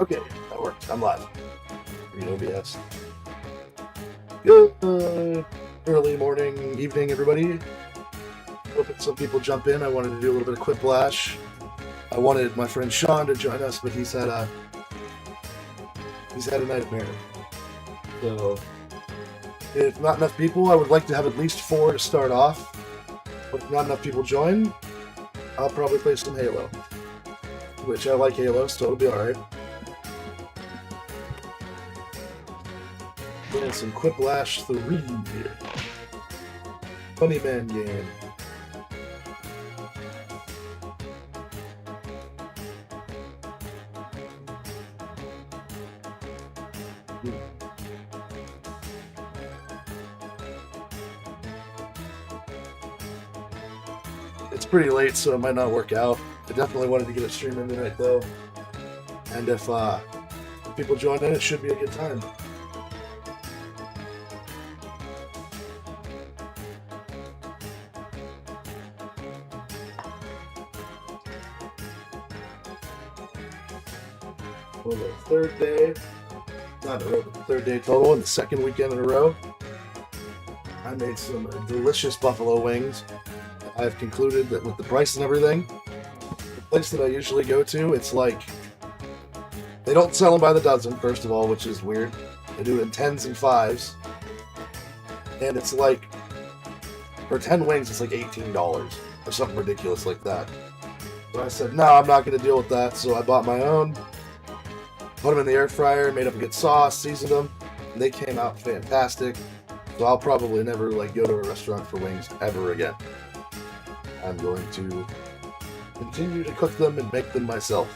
Okay, that works. I'm live. Read OBS. Good early morning, evening, everybody. Hoping some people jump in. I wanted to do a little bit of Quiplash. I wanted my friend Sean to join us, but he's had a nightmare. So if not enough people, I would like to have at least 4 to start off. But if not enough people join, I'll probably play some Halo. Which I like Halo, so it'll be alright. Playing some Quiplash 3. Funny Man game. It's pretty late, so it might not work out. I definitely wanted to get a stream in tonight, though. And if people join in, it should be a good time. Well, the third day, not in a row, but the third day total, and the second weekend in a row, I made some delicious buffalo wings. I've concluded that with the price and everything, the place that I usually go to, it's like, they don't sell them by the dozen, first of all, which is weird. They do it in 10s and 5s. And it's like, for 10 wings, it's like $18 or something ridiculous like that. So I said, no, I'm not going to deal with that. So I bought my own, put them in the air fryer, made up a good sauce, seasoned them, and they came out fantastic. So I'll probably never go to a restaurant for wings ever again. I'm going to continue to cook them and make them myself.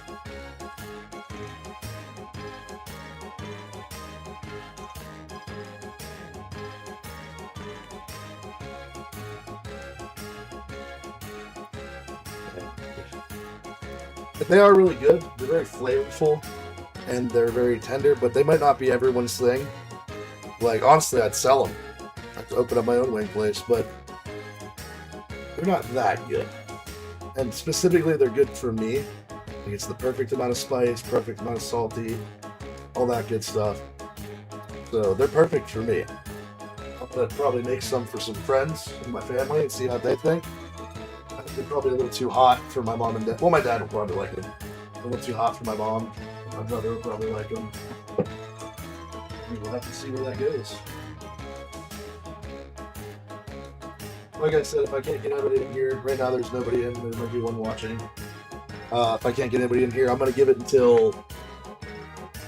They are really good. They're very flavorful and they're very tender, but they might not be everyone's thing. Like, honestly, I'd sell them. I'd open up my own wing place, but they're not that good. And specifically, they're good for me. Like, it's the perfect amount of spice, perfect amount of salty, all that good stuff. So they're perfect for me. I'm gonna probably make some for some friends in my family and see how they think. I think they're probably a little too hot for my mom and dad. Well, my dad will probably like them. A little too hot for my mom. My brother will probably like them. We'll have to see where that goes. Like I said, if I can't get anybody in here, right now there's nobody in, there might be one watching. If I can't get anybody in here, I'm going to give it until,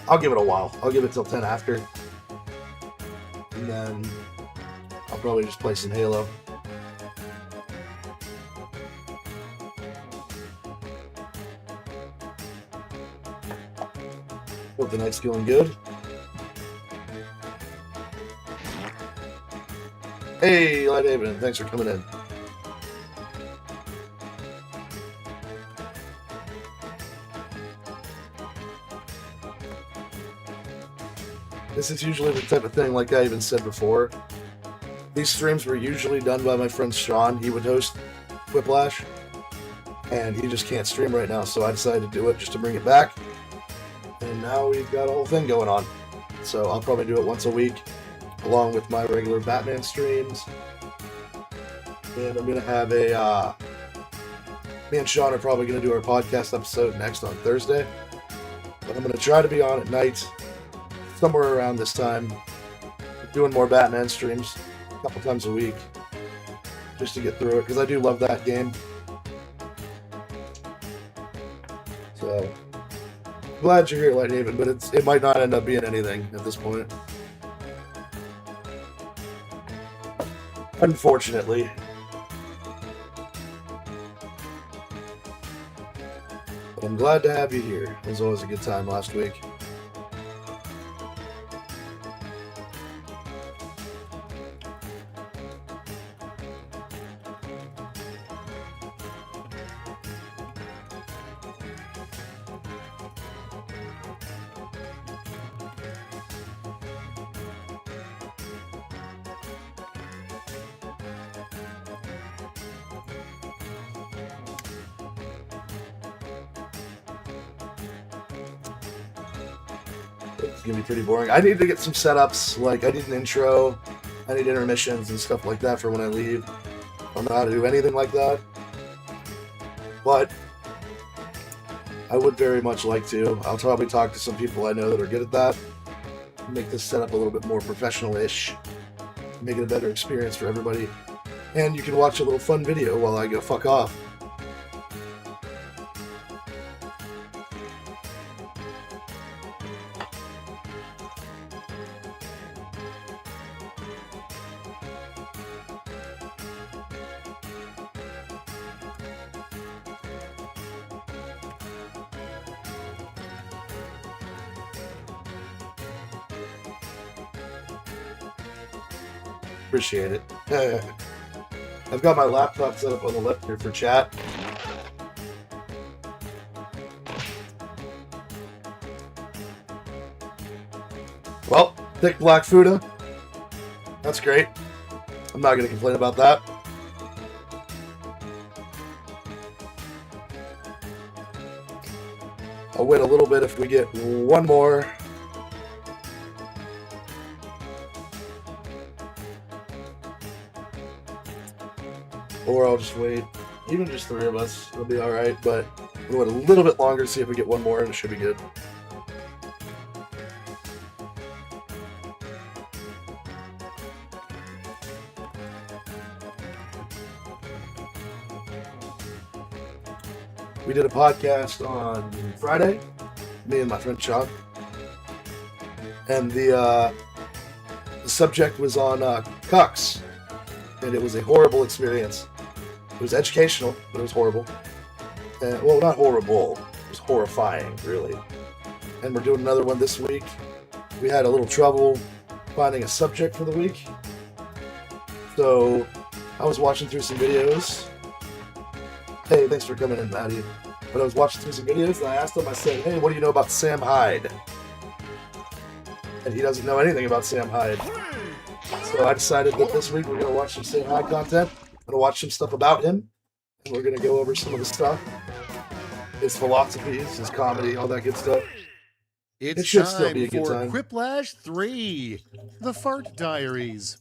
I'll give it a while. I'll give it till 10 after. And then I'll probably just play some Halo. Hope the night's going good. Hey, Light Haven, thanks for coming in. This is usually the type of thing, like I even said before. These streams were usually done by my friend Sean. He would host Quiplash, and he just can't stream right now, so I decided to do it just to bring it back. And now we've got a whole thing going on. So I'll probably do it once a week, along with my regular Batman streams. And I'm going to have me and Sean are probably going to do our podcast episode next on Thursday. But I'm going to try to be on at night, somewhere around this time, doing more Batman streams a couple times a week, just to get through it, because I do love that game. So, glad you're here, Lighthaven, but it might not end up being anything at this point. Unfortunately. But I'm glad to have you here. It was always a good time last week. It's gonna be pretty boring. I need to get some setups. Like, I need an intro. I need intermissions and stuff like that for when I leave. I don't know how to do anything like that. But I would very much like to. I'll probably talk to some people I know that are good at that. Make this setup a little bit more professional-ish. Make it a better experience for everybody. And you can watch a little fun video while I go fuck off. Appreciate it. I've got my laptop set up on the left here for chat. Well, thick black Fuda. That's great. I'm not going to complain about that. I'll wait a little bit if we get one more. Or I'll just wait. Even just 3 of us, it'll be alright, but we'll wait a little bit longer to see if we get one more, and it should be good. We did a podcast on Friday, me and my friend Sean, and the subject was on cucks, and it was a horrible experience. It was educational, but it was horrible. Well, not horrible. It was horrifying, really. And we're doing another one this week. We had a little trouble finding a subject for the week. So I was watching through some videos. Hey, thanks for coming in, Maddie. But I was watching through some videos, and I asked him, I said, hey, what do you know about Sam Hyde? And he doesn't know anything about Sam Hyde. So I decided that this week we're going to watch some Sam Hyde content. I'm going to watch some stuff about him, and we're going to go over some of the stuff. His philosophies, his comedy, all that good stuff. It should time still be a good for time. Quiplash 3, The Fart Diaries.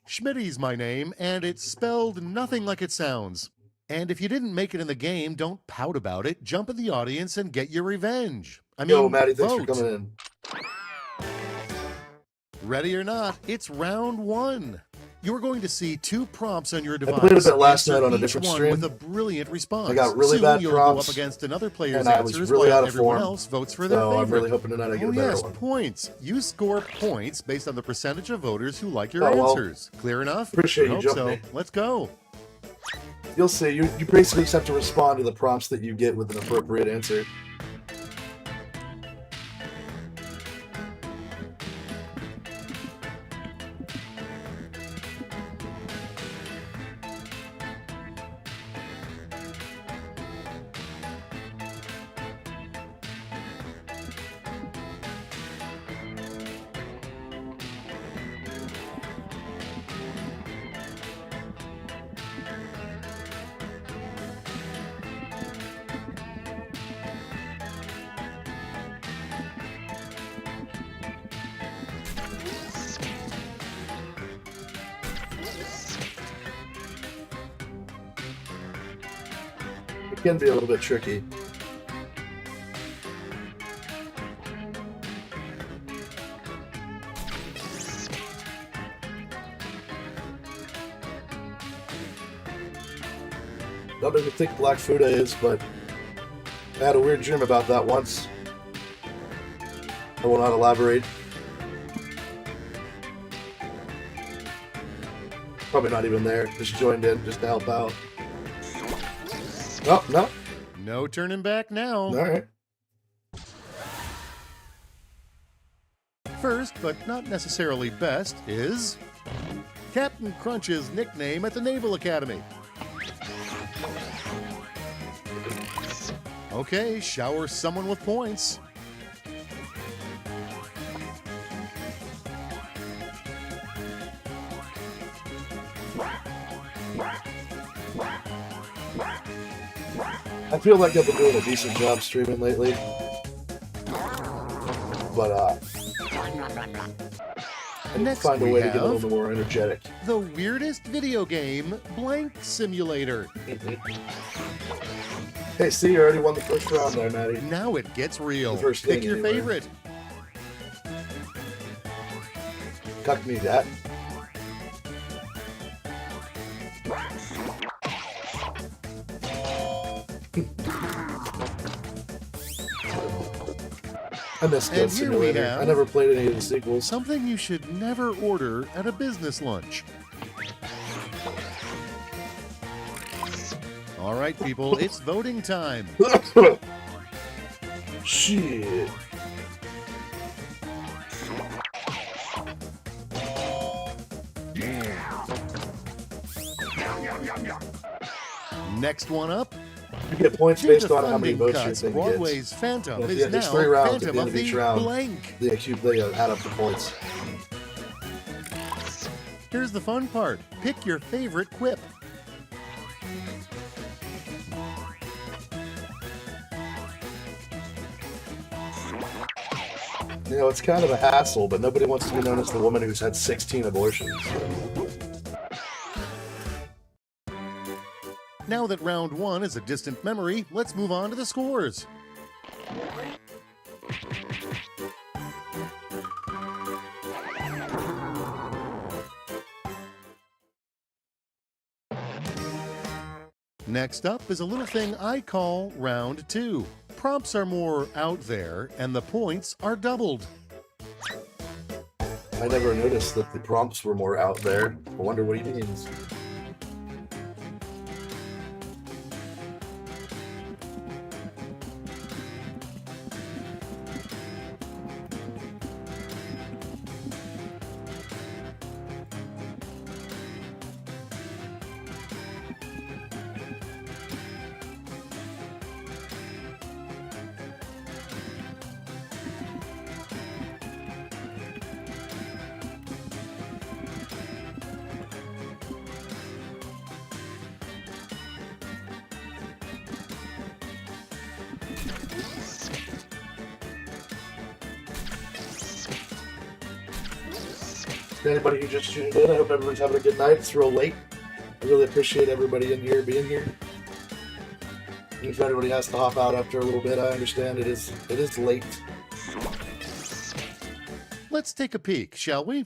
Schmitty's my name, and it's spelled nothing like it sounds. And if you didn't make it in the game, don't pout about it. Jump in the audience and get your revenge. Yo, Maddie, thanks for coming in. Ready or not, it's round 1. You're going to see 2 prompts on your device. I played a bit last night on a different one stream. with a brilliant response. I got really Soon bad you'll prompts, go up against another player's and I was answers really while out of everyone form. else votes for their So favorite. I'm really hoping tonight I get a better one. Points. You score points based on the percentage of voters who like your well, answers. Clear enough? appreciate I you hope jumping so. me. Let's go. You'll see. You basically just have to respond to the prompts that you get with an appropriate answer. It can be a little bit tricky. Don't know who thick black Fuda is, but I had a weird dream about that once. I will not elaborate. Probably not even there. Just joined in just to help out. Oh, no. No turning back now. All right. First, but not necessarily best, is Captain Crunch's nickname at the Naval Academy. Okay, shower someone with points. I feel like I've been doing a decent job streaming lately. but I need to Next find a we way to get a have little more energetic. the weirdest video game, Blank Simulator. Hey, see, you already won the first round there, Maddie. Now it gets real. The first Pick thing, your anyway. favorite. Cuck me that. I missed And Gun here we Simulator. have- I never played any of the sequels. Something you should never order at a business lunch. All right, people, it's voting time. Shit. Next one up, You get points due based to on how many funding votes your cuts, thing Broadway's gets. Phantom Well, is yeah, there's now 3 rounds at Phantom the end of of each the round. Blank. They add up the points. Here's the fun part. Pick your favorite quip. You know, it's kind of a hassle, but nobody wants to be known as the woman who's had 16 abortions. Now that round one is a distant memory, let's move on to the scores. Next up is a little thing I call round two. Prompts are more out there, and the points are doubled. I never noticed that the prompts were more out there. I wonder what he means. To anybody who just tuned in, I hope everyone's having a good night. It's real late. I really appreciate everybody in here being here. If everybody has to hop out after a little bit, I understand it is late. Let's take a peek, shall we?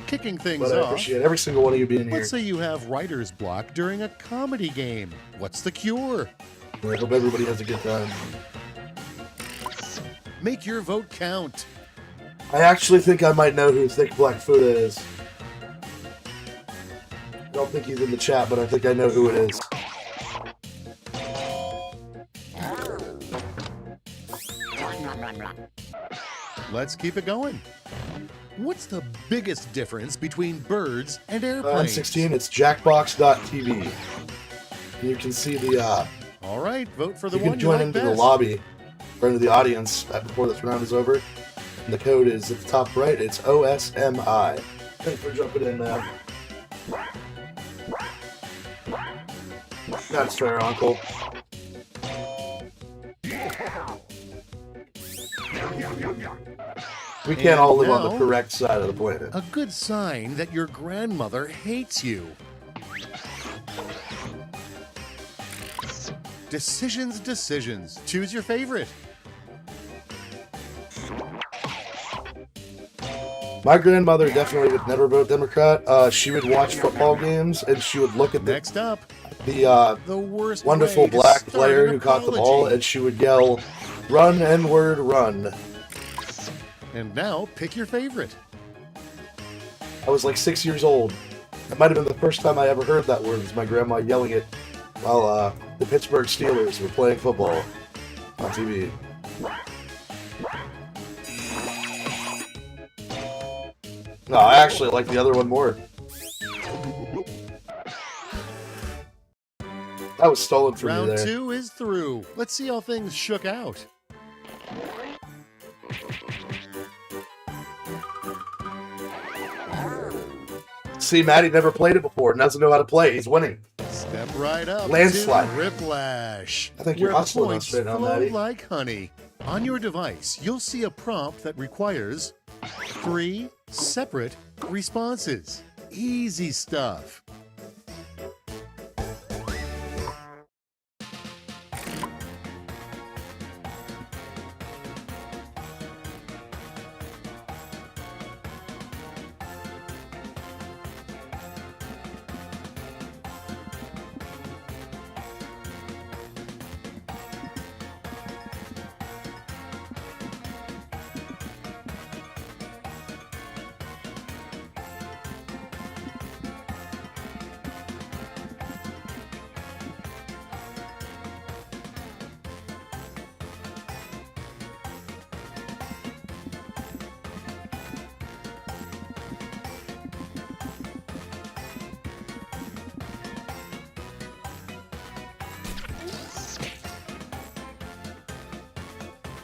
Kicking things But I off, appreciate every single one of you being here. let's say you have writer's block during a comedy game. What's the cure? I hope everybody has a good time. Make your vote count. I actually think I might know who Thick Black Fuda is. I don't think he's in the chat, but I think I know who it is. Let's keep it going. What's the biggest difference between birds and On airplanes? 16, it's jackbox.tv. And you can see the, All right, vote for the you one can join like into the best. lobby, or into the audience before this round is over. And the code is at the top right, it's OSMI. Thanks for jumping in, man. That's fair, Uncle. We can't And all live on now- the correct side of the planet. A good sign that your grandmother hates you. Decisions, decisions. Choose your favorite. My grandmother definitely would never vote Democrat. She would watch football games and she would look at Next up, the the worst wonderful way to black start player an who caught the ball apology. and she would yell, "Run, N-word, run." And now, pick your favorite. I was like 6 years old. It might have been the first time I ever heard that word, was my grandma yelling it while the Pittsburgh Steelers were playing football on TV. No, I actually like the other one more. That was stolen from me Round there. 2 is through. Let's see how things shook out. See, Maddie never played it before and doesn't know how to play. He's winning. Step right up Landslide. to Quiplash, I think you're where hustling points us right now, flow Maddie. like honey. On your device, you'll see a prompt that requires 3 separate responses. Easy stuff.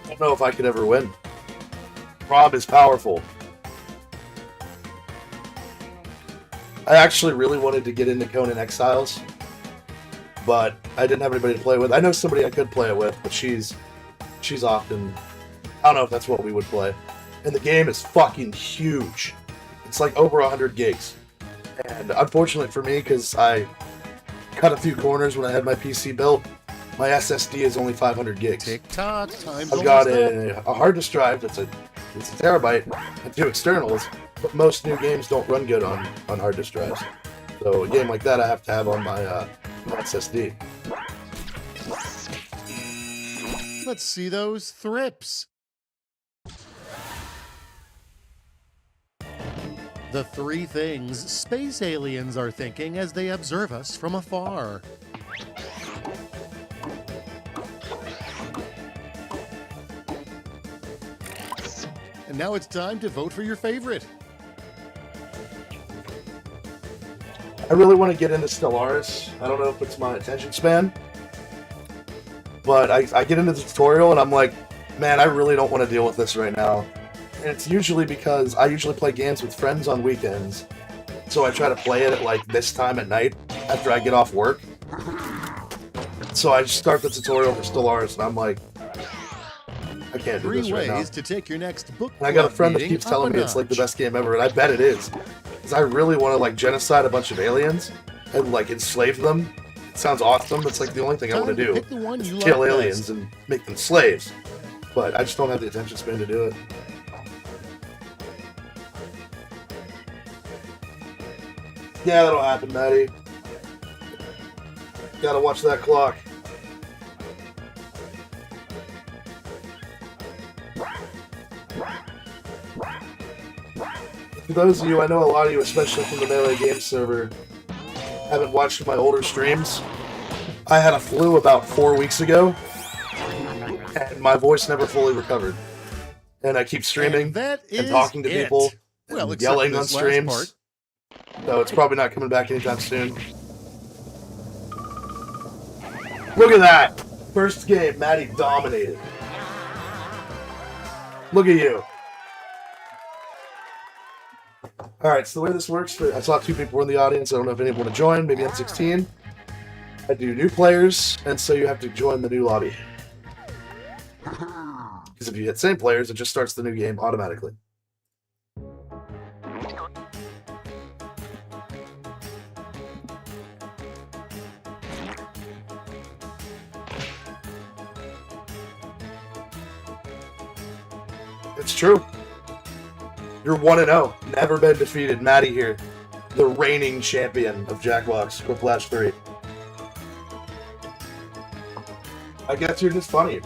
I don't know if I could ever win. Rob is powerful. I actually really wanted to get into Conan Exiles, but I didn't have anybody to play with. I know somebody I could play it with, but she's often... I don't know if that's what we would play. And the game is fucking huge. It's like over 100 gigs. And unfortunately for me, because I cut a few corners when I had my PC built, my SSD is only 500 gigs. Tick-tock, time's I've got almost up. a hard disk drive that's it's a terabyte and 2 externals, but most new games don't run good on hard disk drives. So a game like that I have to have on my SSD. Let's see those thrips. The 3 things space aliens are thinking as they observe us from afar. And now it's time to vote for your favorite. I really want to get into Stellaris. I don't know if it's my attention span, but I get into the tutorial and I'm like, man, I really don't want to deal with this right now. And it's usually because I usually play games with friends on weekends, so I try to play it at like this time at night after I get off work. So I just start the tutorial for Stellaris and I'm like, I can't do 3 this right now. ways to take your next book And I got a club friend that meeting keeps up telling a me it's like the notch. best game ever, and I bet it is. Because I really want to like genocide a bunch of aliens and like enslave them. It sounds awesome. It's like the only thing I want Time to do. pick the one you Kill like aliens best. and make them slaves. But I just don't have the attention span to do it. Yeah, that'll happen, Maddie. Gotta watch that clock. For those of you, I know a lot of you, especially from the Melee Games server, haven't watched my older streams. I had a flu about 4 weeks ago, and my voice never fully recovered. And I keep streaming And that and is talking to it. people and Well, except for yelling on this last streams. part. So it's probably not coming back anytime soon. Look at that! First game, Maddie dominated. Look at you. Alright, so the way this works, I saw 2 people were in the audience. I don't know if anyone want to join. Maybe I'm 16. I do new players, and so you have to join the new lobby. Because if you hit same players, it just starts the new game automatically. It's true. You're 1-0. Never been defeated. Maddie here. The reigning champion of Jackbox Quiplash 3. I guess you're just funny.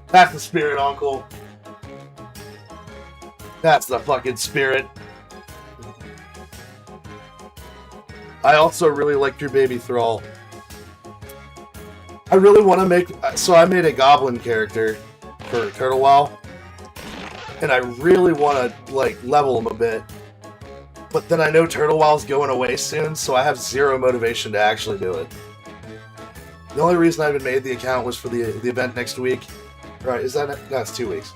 That's the spirit, Uncle. That's the fucking spirit. I also really liked your baby Thrall. I really want to make... So I made a goblin character for Turtle Wow. And I really want to, like, level him a bit. But then I know Turtle Wow's going away soon, so I have zero motivation to actually do it. The only reason I even made the account was for the event next week. Right, is that... No, it's 2 weeks.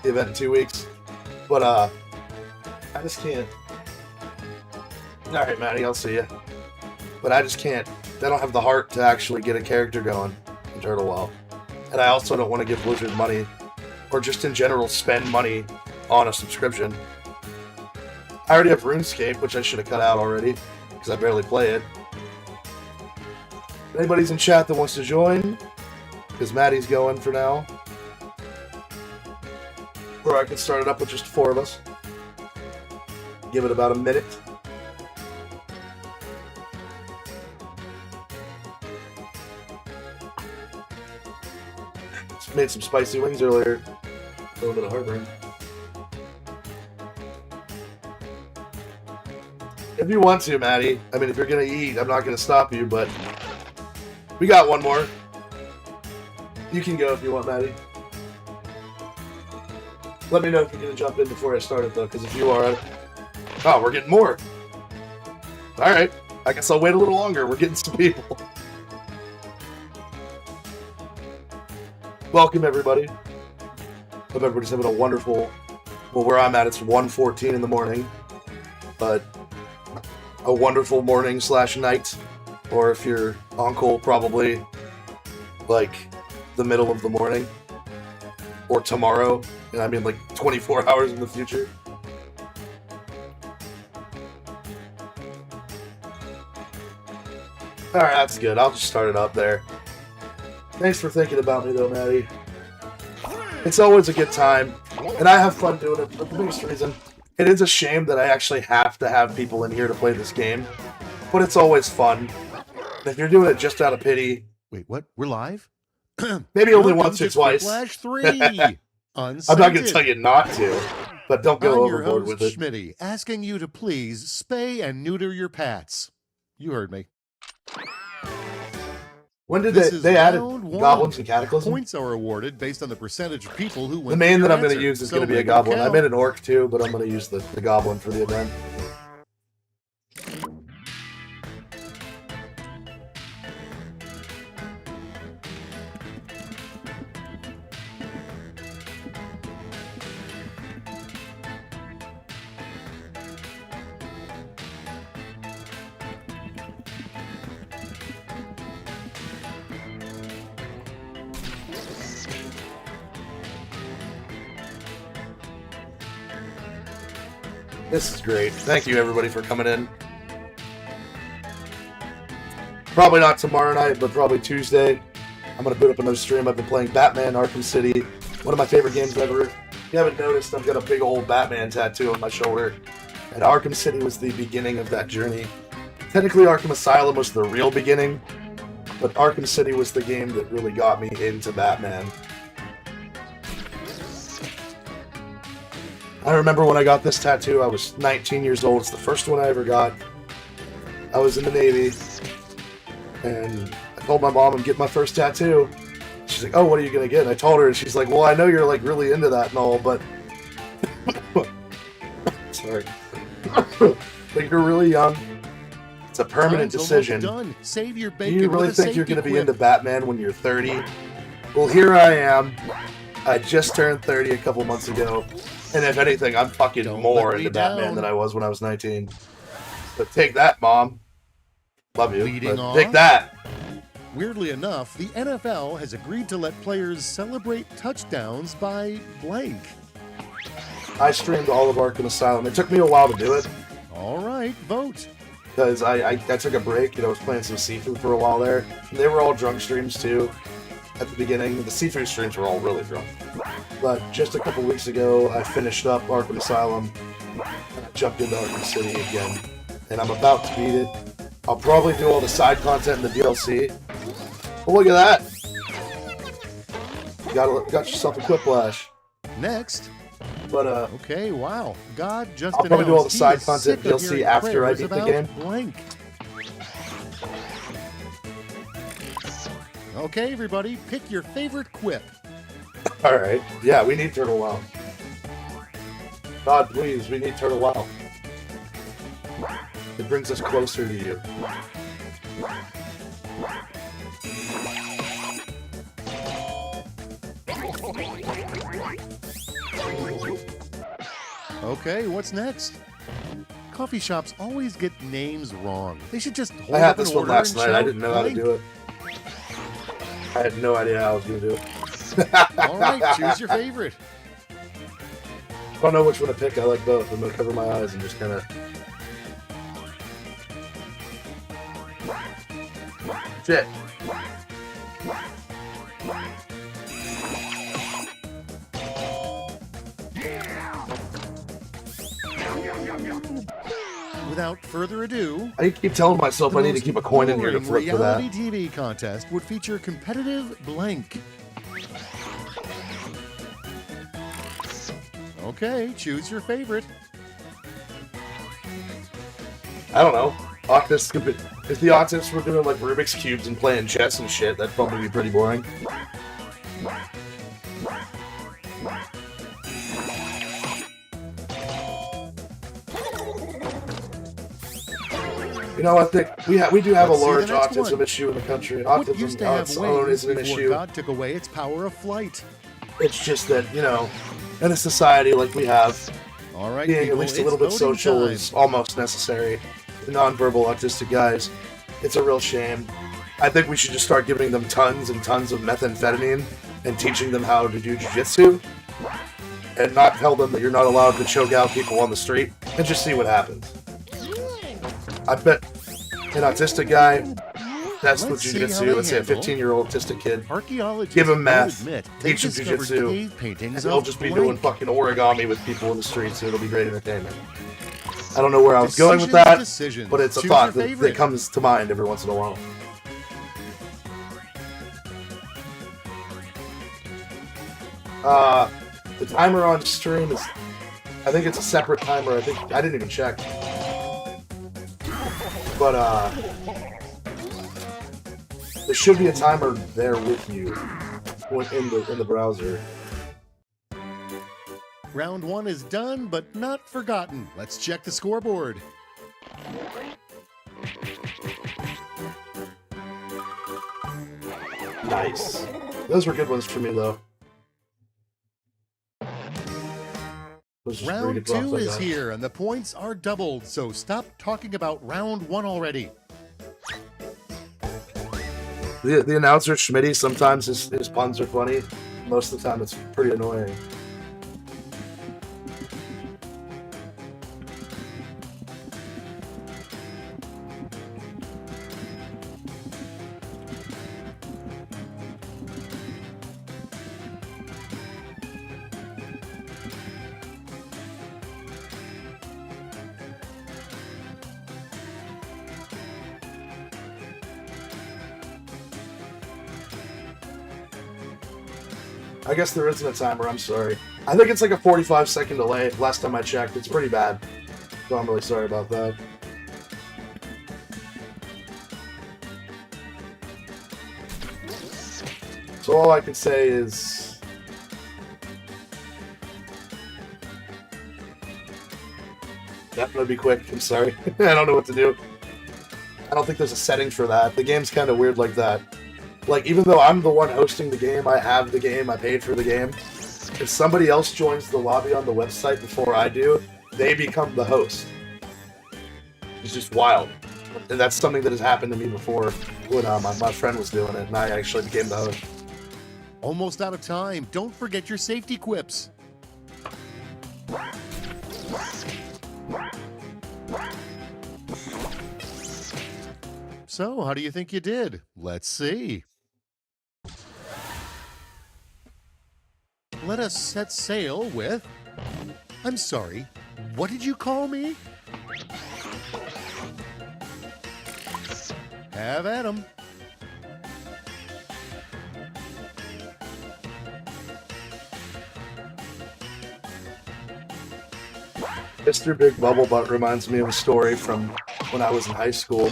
The event in 2 weeks. But, I just can't... Alright, Maddie, I'll see you. But I just can't they don't have the heart to actually get a character going in Turtle Well. And I also don't want to give Blizzard money, or just in general spend money on a subscription. I already have RuneScape, which I should have cut out already, because I barely play it. If anybody's in chat that wants to join, because Maddie's going for now. Or I can start it up with just 4 of us. Give it about a minute. Just made some spicy wings earlier. A little bit of heartburn. If you want to, Maddie. I mean, if you're going to eat, I'm not going to stop you, but we got one more. You can go if you want, Maddie. Let me know if you're going to jump in before I start it, though, because if you are... Oh, we're getting more. Alright. I guess I'll wait a little longer. We're getting some people. Welcome, everybody. Hope everybody's having a wonderful... Well, where I'm at, it's 1:14 in the morning. But a wonderful morning / night. Or if you're uncle, probably like the middle of the morning. Or tomorrow. And I mean like 24 hours in the future. Alright, that's good. I'll just start it up there. Thanks for thinking about me though, Maddie. It's always a good time. And I have fun doing it. But the biggest reason, it is a shame that I actually have to have people in here to play this game. But it's always fun. And if you're doing it just out of pity... Wait, what? We're live? Maybe only once or twice. Quiplash 3. I'm not going to tell you not to, but don't go overboard with it. Schmitty, asking you to please spay and neuter your pets. You heard me. When did they added goblins and cataclysm? Points are awarded based on the percentage of people who went. The main that I'm going to use is going to be a goblin. I made an orc too, but I'm going to use the goblin for the event. This is great. Thank you, everybody, for coming in. Probably not tomorrow night, but probably Tuesday. I'm going to boot up another stream. I've been playing Batman Arkham City. One of my favorite games ever. If you haven't noticed, I've got a big old Batman tattoo on my shoulder. And Arkham City was the beginning of that journey. Technically, Arkham Asylum was the real beginning. But Arkham City was the game that really got me into Batman. I remember when I got this tattoo, I was 19 years old. It's the first one I ever got. I was in the Navy, and I told my mom I'm getting my first tattoo. She's like, oh, what are you going to get? And I told her, and she's like, well, I know you're like really into that and all, but... Sorry. But you're really young. It's a permanent decision. Done. Save your Do bacon. you really think you're going to be into Batman when you're 30? Well, here I am. I just turned 30 a couple months ago. And if anything, I'm fucking more into Batman than I was when I was 19. But take that, Mom. Love you. But take that. Weirdly enough, the NFL has agreed to let players celebrate touchdowns by blank. I streamed all of Arkham Asylum. It took me a while to do it. All right, vote. Because I took a break. You know, I was playing some Sifu for a while there. And they were all drunk streams, too. At the beginning, the Sifu streams were all really drunk. But just a couple weeks ago, I finished up Arkham Asylum, and I jumped into Arkham City again, and I'm about to beat it. I'll probably do all the side content in the DLC. But look at that! You got yourself a Quiplash. Next. But okay, wow. God just I'll probably do all the side content DLC after I beat the game. Blank. Okay, everybody, pick your favorite quip. Alright. Yeah, we need Turtle Wow. God, please, we need Turtle Wow. It brings us closer to you. Okay, what's next? coffee shops always get names wrong. They should just hold I had up an this one order last and night. I shout didn't know how to blank. do it. I had no idea how I was going to do it. All right, choose your favorite. I don't know which one to pick. I like both. I'm going to cover my eyes and just kind of... Shit. Without further ado, I keep telling myself the I need to most keep a coin in here to boring flip for that. reality TV contest would feature competitive blank. Okay, choose your favorite. I don't know. Octus could be... If the Octus were doing like Rubik's Cubes and playing chess and shit, that'd probably be pretty boring. You know, I think we do have Let's a see the large next autism one. issue in the country. And What used autism to on have its own wings isn't an before issue. God took away its power of flight? It's just that, you know, in a society like we have, All right, being people, at least a it's little bit voting social time. is almost necessary. The nonverbal autistic guys, it's a real shame. I think we should just start giving them tons and tons of methamphetamine and teaching them how to do jiu-jitsu and not tell them that you're not allowed to choke out people on the street and just see what happens. I bet an autistic guy, that's what Let's see how jiu-jitsu, they let's say a handle 15-year-old autistic kid, Archaeologists give him will math, admit they teach him discovered jiu-jitsu, cave paintings they'll of just be blank. doing fucking origami with people in the streets, so it'll be great entertainment. I don't know where I was going with that, Decisions. but it's a Choose thought your that favorite. comes to mind every once in a while. The timer on stream is... I think it's a separate timer. I think I didn't even check. But, there should be a timer there with you in the browser. Round 1 is done, but not forgotten. Let's check the scoreboard. Nice. Those were good ones for me, though. Those are just pretty Round good prompts 2 I is got. here, and the points are doubled, so stop talking about round 1 already. The announcer, Schmitty, sometimes his puns are funny. Most of the time, it's pretty annoying. I guess there isn't a timer, I'm sorry. I think it's like a 45-second delay. Last time I checked, it's pretty bad. So I'm really sorry about that. So all I can say is... Yeah, I'm gonna be quick, I'm sorry. I don't know what to do. I don't think there's a setting for that. The game's kind of weird like that. Like, even though I'm the one hosting the game, I have the game, I paid for the game, if somebody else joins the lobby on the website before I do, they become the host. It's just wild. And that's something that has happened to me before when my friend was doing it, and I actually became the host. Almost out of time. Don't forget your safety quips. So, how do you think you did? Let's see. Let us set sail with... I'm sorry, what did you call me? Have at 'em. Mr. Big Bubble Butt reminds me of a story from when I was in high school.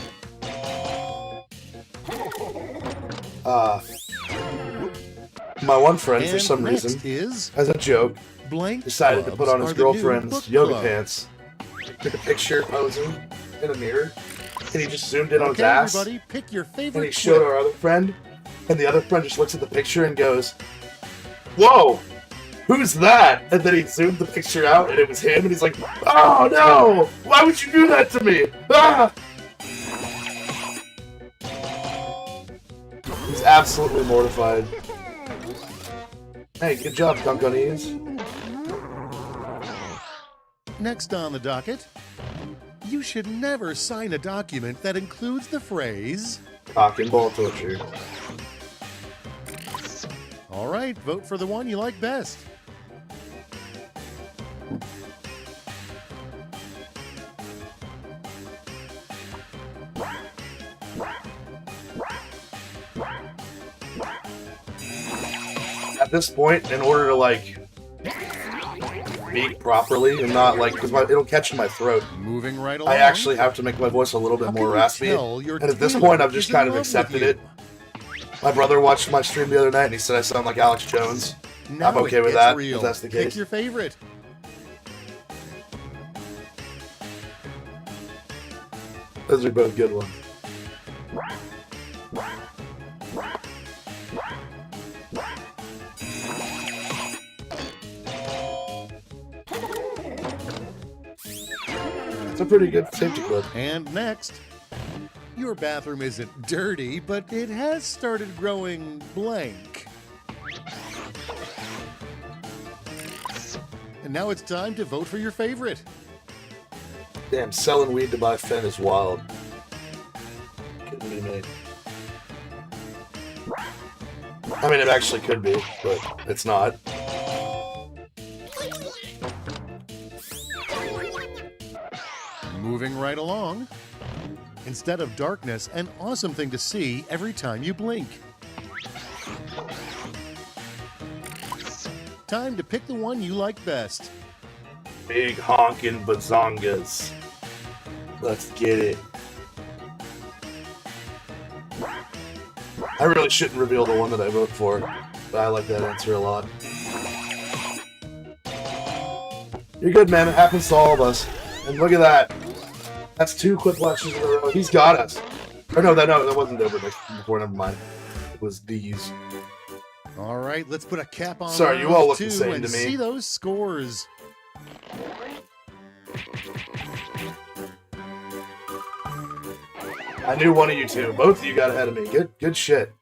My one friend, for And some next reason, is as a joke, blank decided to put on his clubs are the new girlfriend's book yoga club. pants, took a picture posing in a mirror, and he just zoomed in on his Okay, ass, everybody, pick your and favorite he showed quip. our other friend, and the other friend just looks at the picture and goes, "Whoa, who's that? And then he zoomed the picture out, and it was him, and he's like, oh no! Why would you do that to me? Ah! He's absolutely mortified. Hey, good job, Duncanese. Next on the docket, you should never sign a document that includes the phrase, Cock and ball torture. all right, vote for the one you like best. At this point, in order to, like, speak properly and not, like, because it'll catch in my throat, Moving right along. I actually have to make my voice a little bit How more can you raspy. tell your And at this tailor point, I've just is in kind of love with accepted you? it. My brother watched my stream the other night, and he said I sound like Alex Jones. Now I'm okay it with gets that, real. if that's the Pick case. your favorite. Those are both good ones. It's a pretty good safety clip. And next, your bathroom isn't dirty, but it has started growing blank. And now it's time to vote for your favorite. Damn, selling weed to buy Fen is wild. Couldn't be me. I mean, it actually could be, but it's not. Moving right along. Instead of darkness, an awesome thing to see every time you blink. Time to pick the one you like best. Big honkin' bazongas. Let's get it. I really shouldn't reveal the one that I vote for, but I like that answer a lot. You're good, man. It happens to all of us. And look at that. That's 2 Quiplashes in a row. He's got us. Or no, that wasn't over before. Never mind. It was these. All right, let's put a cap on. Sorry, you round all look the 2 same and to me. see those scores. I knew one of you two. Both of you got ahead of me. Good shit.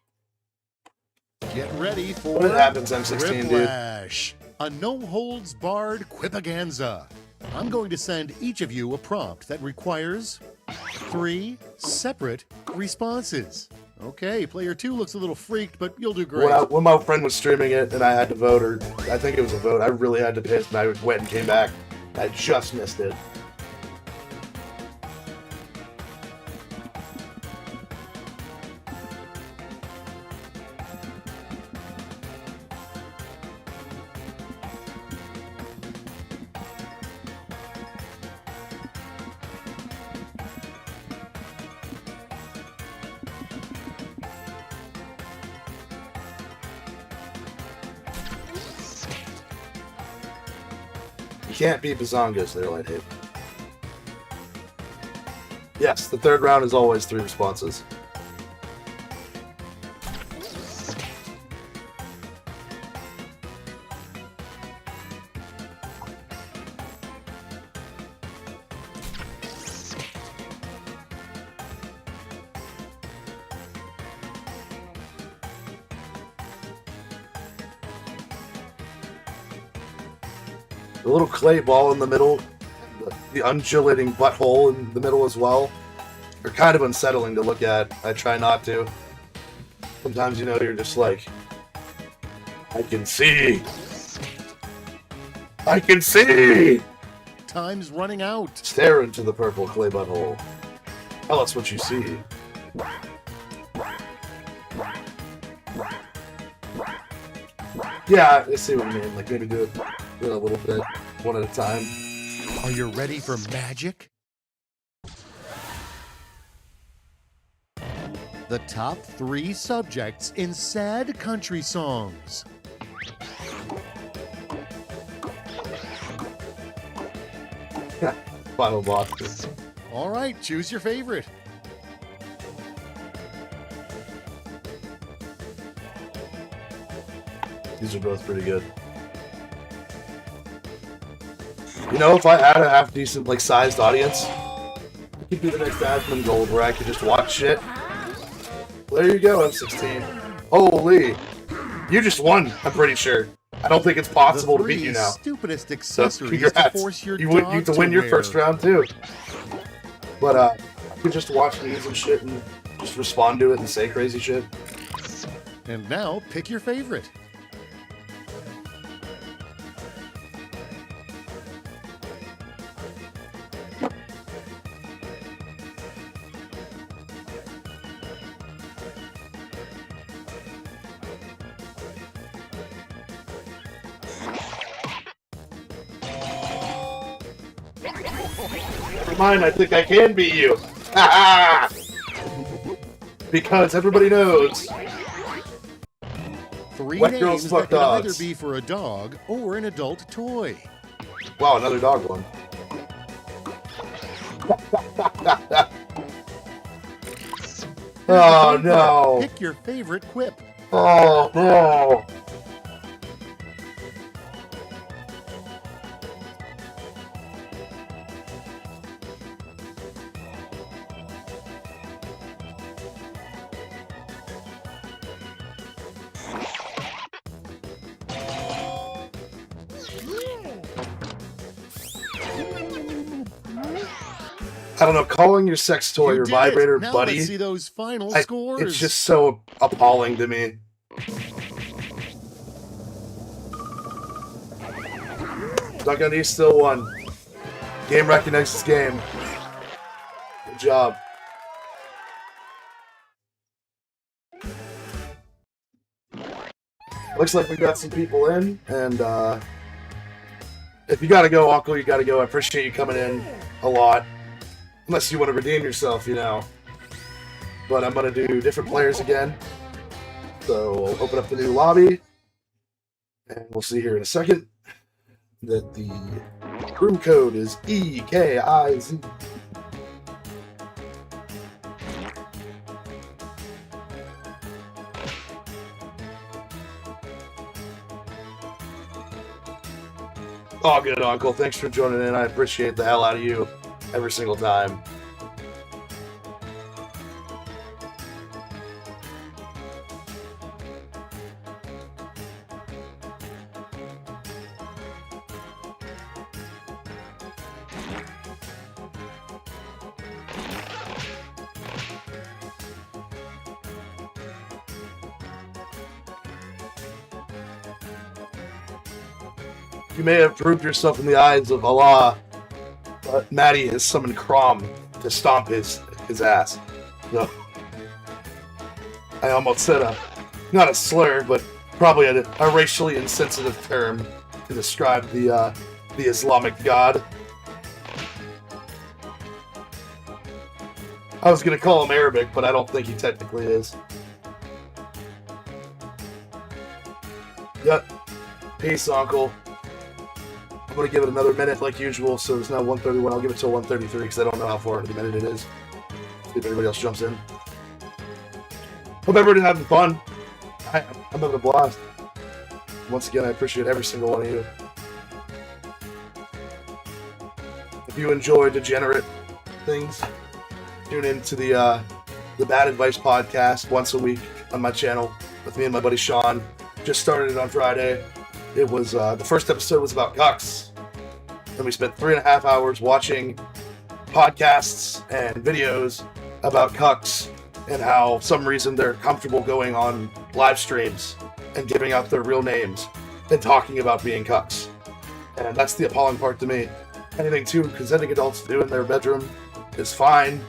Get ready for What happens, M16, dude? Quiplash, a no-holds-barred quipaganza. I'm going to send each of you a prompt that requires 3 separate responses. Okay, player 2 looks a little freaked, but you'll do great. When my friend was streaming it and I had to vote, or I think it was a vote, I really had to piss, and I went and came back. I just missed it. You can't beat Bazongas, they're light hit. Yes, the third round is always 3 responses. The little clay ball in the middle, the undulating butthole in the middle as well, are kind of unsettling to look at. I try not to. Sometimes, you're just like, I can see! I can see! Time's running out. Stare into the purple clay butthole. Tell us what you see. Yeah, I see what you mean. Like, maybe do it a little bit, one at a time. Are you ready for magic? The top 3 subjects in sad country songs. Final boss. All right, choose your favorite. These are both pretty good. You know, if I had a half decent, like, sized audience, I could do the next Asmon Gold where I could just watch shit. There you go, M16. Holy. You just won, I'm pretty sure. I don't think it's possible to beat you now. Stupidest So, accessories congrats. to force your You dog get to win your wear. first round, too. But, I could just watch news and shit and just respond to it and say crazy shit. And now, pick your favorite. Never mind, I think I can beat you. Because everybody knows. 3 Wet girls names fuck that could either dogs. be for a dog or an adult toy. Wow, another dog one. Oh no. Pick your favorite quip. Oh no. I don't know, calling your sex toy You your did it. vibrator Now buddy, let's see those final I- scores. it's just so appalling to me. Duck on East still won. Game recognizes game. Good job. Looks like we got some people in, and if you gotta go, Uncle, you gotta go. I appreciate you coming in a lot. Unless you want to redeem yourself, you know. But I'm gonna do different players again. So we'll open up the new lobby. And we'll see here in a second that the room code is EKIZ. Oh, good, Uncle. Thanks for joining in. I appreciate the hell out of you every single time. You may have proved yourself in the eyes of Allah, but Maddie has summoned Crom to stomp his ass. So, I almost said not a slur, but probably a racially insensitive term to describe the Islamic god. I was gonna call him Arabic, but I don't think he technically is. Yep. Peace, Uncle. I'm going to give it another minute like usual, so it's now 1:31. I'll give it till 1:33 because I don't know how far into the minute it is. See if anybody else jumps in. Hope everybody's having fun. I'm having a blast. Once again, I appreciate every single one of you. If you enjoy degenerate things, tune into the Bad Advice podcast once a week on my channel with me and my buddy Sean. Just started it on Friday. It was the first episode was about cucks, and we spent 3.5 hours watching podcasts and videos about cucks and how some reason they're comfortable going on live streams and giving out their real names and talking about being cucks. And that's the appalling part to me. Anything two consenting adults do in their bedroom is fine,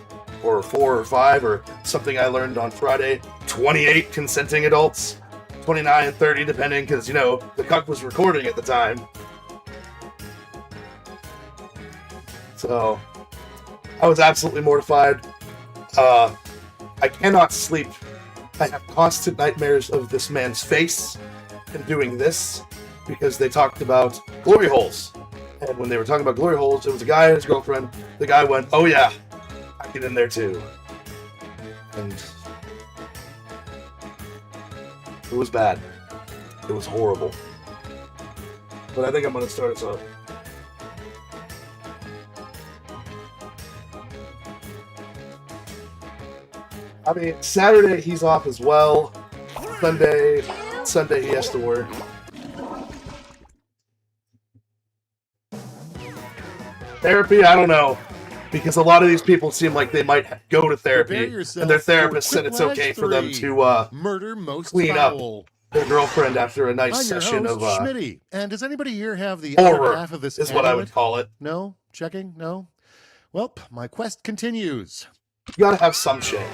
or 4 or 5, or something I learned on Friday, 28 consenting adults. 29, 30, depending, because, you know, the cuck was recording at the time. So, I was absolutely mortified. I cannot sleep. I have constant nightmares of this man's face and doing this, because they talked about glory holes. And when they were talking about glory holes, it was a guy and his girlfriend. The guy went, "Oh yeah, I get in there too." And it was bad. It was horrible. But I think I'm going to start us off. I mean, Saturday he's off as well. Sunday he has to work. Therapy, I don't know. Because a lot of these people seem like they might go to therapy, and their therapist said it's okay for them to Murder Most clean Foul. up their girlfriend after a nice I'm your session host, of Schmitty. And does anybody here have the horror, other half of this is what I would amulet? call it. No? Checking? No? Well, my quest continues. You gotta have some shame.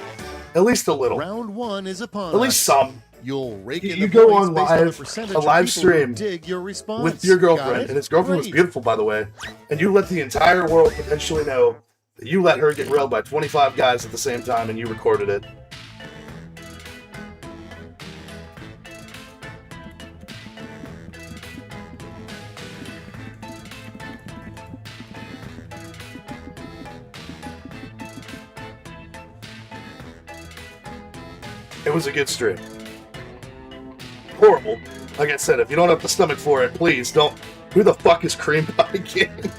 At least a little. Round 1 is upon At least some. You'll rake in You the go points on based on the live, percentage a of live people who stream dig your response. with your Got girlfriend, it? and his girlfriend was Great. beautiful, by the way, and you let the entire world potentially know that you let her get railed by 25 guys at the same time, and you recorded it. It was a good stream. Horrible. Like I said, if you don't have the stomach for it, please don't. Who the fuck is Cream Pie again?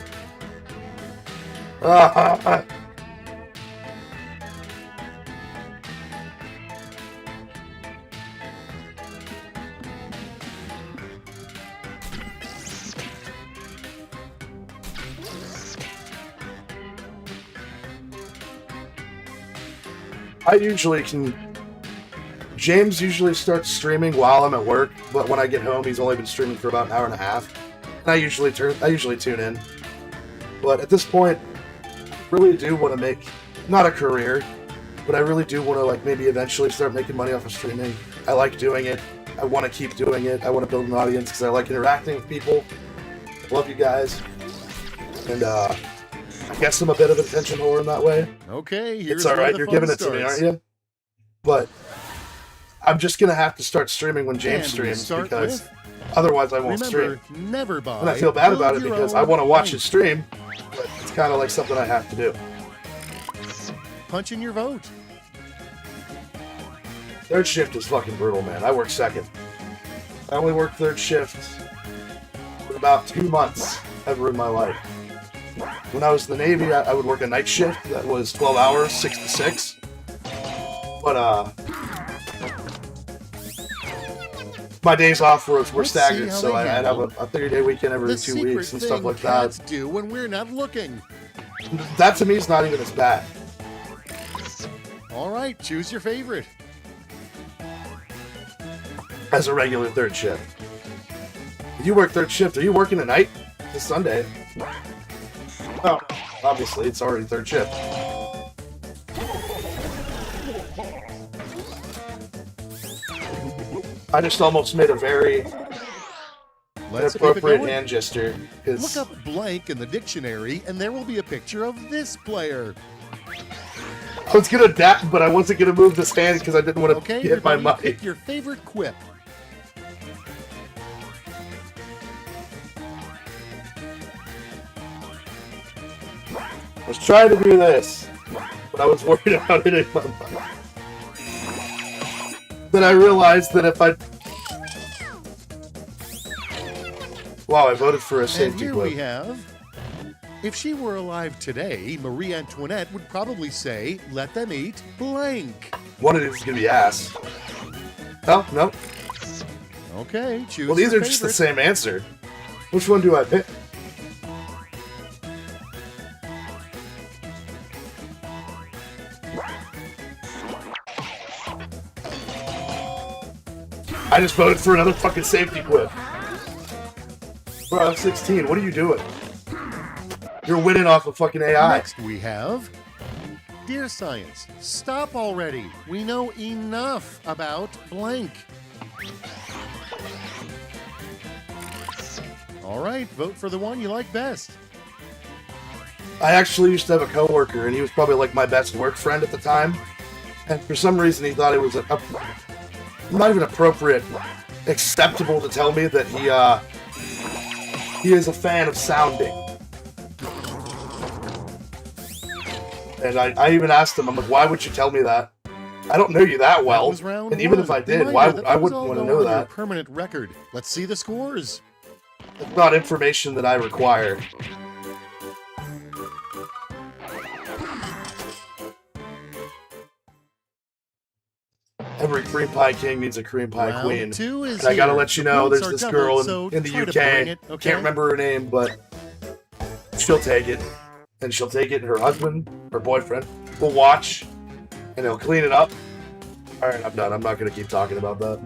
I usually can. James usually starts streaming while I'm at work, but when I get home, he's only been streaming for about an hour and a half. And I usually tune in. But at this point, I really do want to make, not a career, but I really do want to like maybe eventually start making money off of streaming. I like doing it. I want to keep doing it. I want to build an audience because I like interacting with people. I love you guys. And I guess I'm a bit of an attention whore in that way. Okay, here's It's all right. where the You're fun giving it to me, starts. aren't you? But I'm just gonna have to start streaming when James And we streams start because with- otherwise I won't Remember, stream. never buy. And I feel bad about it build your because I own want to watch bank. his stream, but it's kind of like something I have to do. Punch in your vote. Third shift is fucking brutal, man. I work second. I only work third shift for about 2 months ever in my life. When I was in the Navy, I would work a night shift that was 12 hours, 6 to 6. But my days off were Let's staggered, see how so they I'd have handle a 30-day weekend every The 2 secret weeks and thing stuff like cats that. do when we're not looking. That to me is not even as bad. All right, choose your favorite. As a regular third shift. If you work third shift, are you working at night? It's Sunday. Oh, obviously, it's already third shift. I just almost made a very Let's keep it inappropriate going. hand gesture. 'Cause Look up blank in the dictionary, and there will be a picture of this player. I was gonna dap, but I wasn't gonna move this hand because I didn't want to Okay, hit my everybody, mic. pick your favorite quip. I was trying to do this, but I was worried about hitting my mic. Then I realized that if I... Wow, I voted for a And safety here clip. we have. If she were alive today, Marie Antoinette would probably say, "Let them eat blank." One of these is gonna be ass. Oh, no. Okay, choose. Well, these your are just the favorite. same answer. Which one do I pick? I just voted for another fucking safety quip. Bro, I'm 16. What are you doing? You're winning off of fucking AI. Next we have. Dear Science, stop already. We know enough about blank. All right, vote for the one you like best. I actually used to have a coworker, and he was probably like my best work friend at the time. And for some reason, he thought it was not even appropriate, acceptable to tell me that he is a fan of sounding. And I even asked him, I'm like, why would you tell me that? I don't know you that well. That was round And even one. if I did, Reminder why that I those wouldn't all want to go know on your that. Permanent record. Let's see the scores. It's not information that I require. Every cream pie king needs a cream pie Round queen. 2 is And I gotta here. let you The know, points there's are this doubled, girl so in the try to UK. bring it, okay? Can't remember her name, but she'll take it. And she'll take it, and her husband, her boyfriend, will watch, and they'll clean it up. Alright, I'm done. I'm not gonna keep talking about that.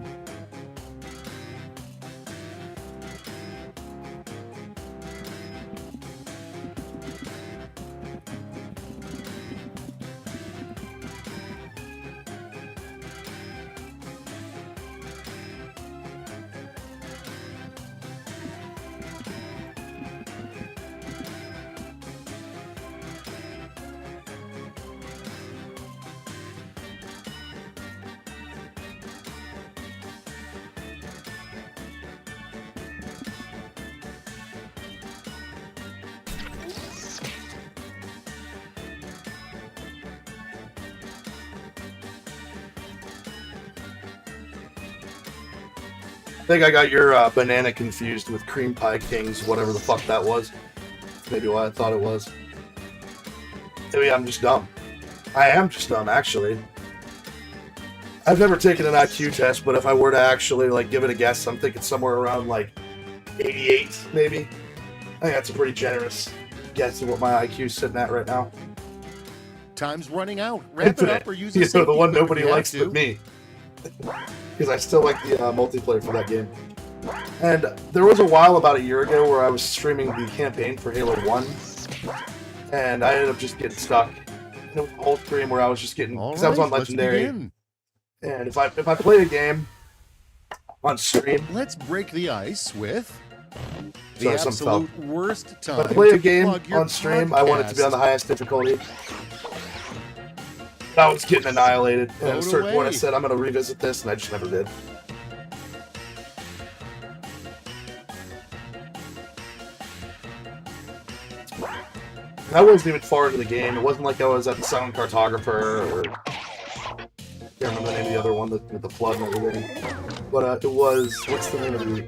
I think I got your banana confused with cream pie kings, whatever the fuck that was. Maybe what I thought it was. Maybe I'm just dumb. I am just dumb, actually. I've never taken an IQ test, but if I were to actually like give it a guess, I'm thinking somewhere around like 88, maybe. I think that's a pretty generous guess of what my IQ is sitting at right now. Time's running out. Wrap it up or use a You know, the safety one whip if nobody you have likes to. but me. Because I still like the multiplayer for that game. And there was a while about a year ago where I was streaming the campaign for Halo 1, and I ended up just getting stuck. And it was a whole stream where I was just getting, because I was on let's Legendary, begin. and if I play a game on stream, Let's break the ice with the Sorry, some fell. absolute worst if time I play a to game plug your on stream, I want it to be on the podcast. highest difficulty. I was getting annihilated, and at a Vote certain point I away. said, I'm going to revisit this, and I just never did. And I wasn't even far into the game. It wasn't like I was at the Silent Cartographer, or I can't remember the name of the other one with the flood and everything. But it was, what's the name of the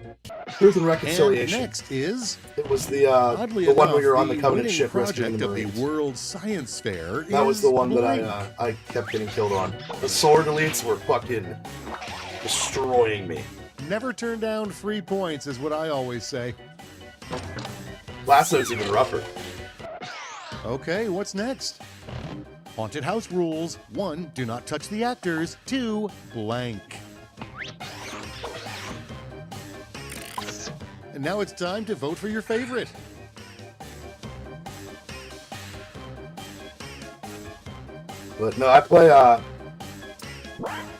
Truth and And Reconciliation. next is, It was the oddly one enough, where you're on the the Covenant winning ship rescuing project the of the Marines. World Science Fair. That was is the one that blank. I kept getting killed on. The sword elites were fucking destroying me. Never turn down free points is what I always say. Lasso's even rougher. Okay, what's next? Haunted house rules. 1, do not touch the actors. 2, blank. And now it's time to vote for your favorite. But no, I play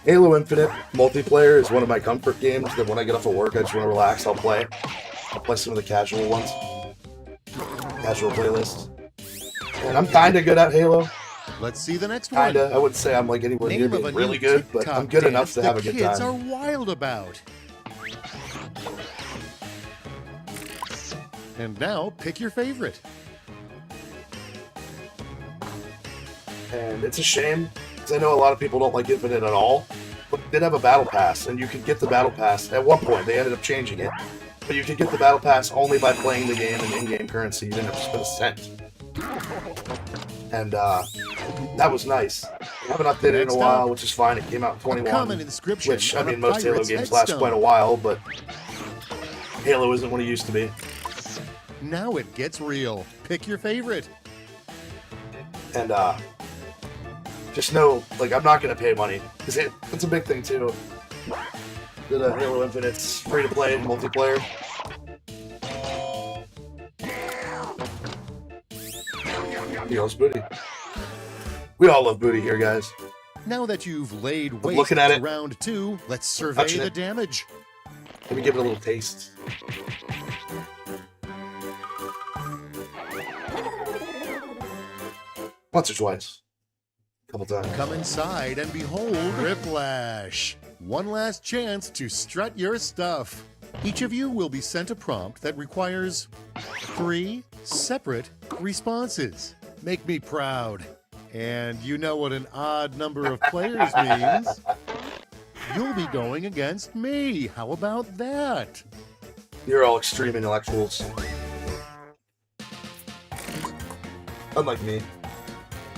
Halo Infinite multiplayer is one of my comfort games that when I get off of work I just want to relax, I'll play. I'll play some of the casual ones. Casual playlists. And I'm kinda good at Halo. Let's see the next one. Kinda. I wouldn't say I'm like anywhere near Name of being a really new good, but TikTok I'm good enough dance to have a the good kids time. are wild about. And now, pick your favorite. And it's a shame, because I know a lot of people don't like Infinite at all, but it did have a battle pass, and you could get the battle pass. At one point, they ended up changing it, but you could get the battle pass only by playing the game in in-game currency. You didn't have to spend a cent. And that was nice. I haven't updated it in Next a while, up, which is fine. It came out in A 21, common inscription which, I on a mean, most Halo pirate's games last headstone. quite a while, but Halo isn't what it used to be. Now it gets real. Pick your favorite. And just know, like, I'm not gonna pay money, because it's a big thing too. That Halo Infinite's free to play in multiplayer. He loves booty. We all love booty here, guys. Now that you've laid waste looking at to it. round 2, let's survey Touching the it. damage. Let me give it a little taste. Once or twice. A couple times. Come inside and behold Quiplash. One last chance to strut your stuff. Each of you will be sent a prompt that requires 3 separate responses. Make me proud. And you know what an odd number of players means. You'll be going against me. How about that? You're all extreme intellectuals. Unlike me.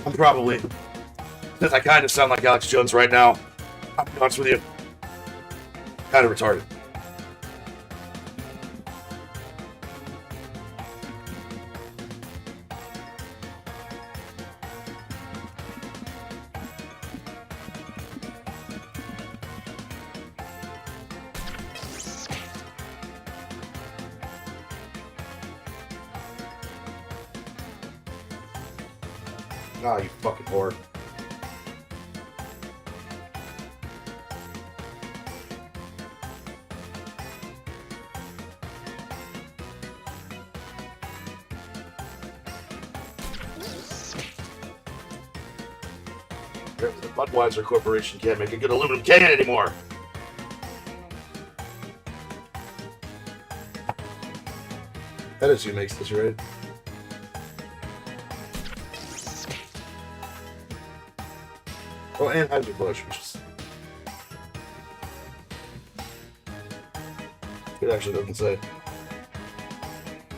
I'm probably, since I kind of sound like Alex Jones right now, I'll be honest with you. Kind of retarded. Ah, you fucking whore. The Budweiser Corporation can't make a good aluminum can anymore. That is who makes this, right? Well, Anheuser-Busch, which is... It actually doesn't say.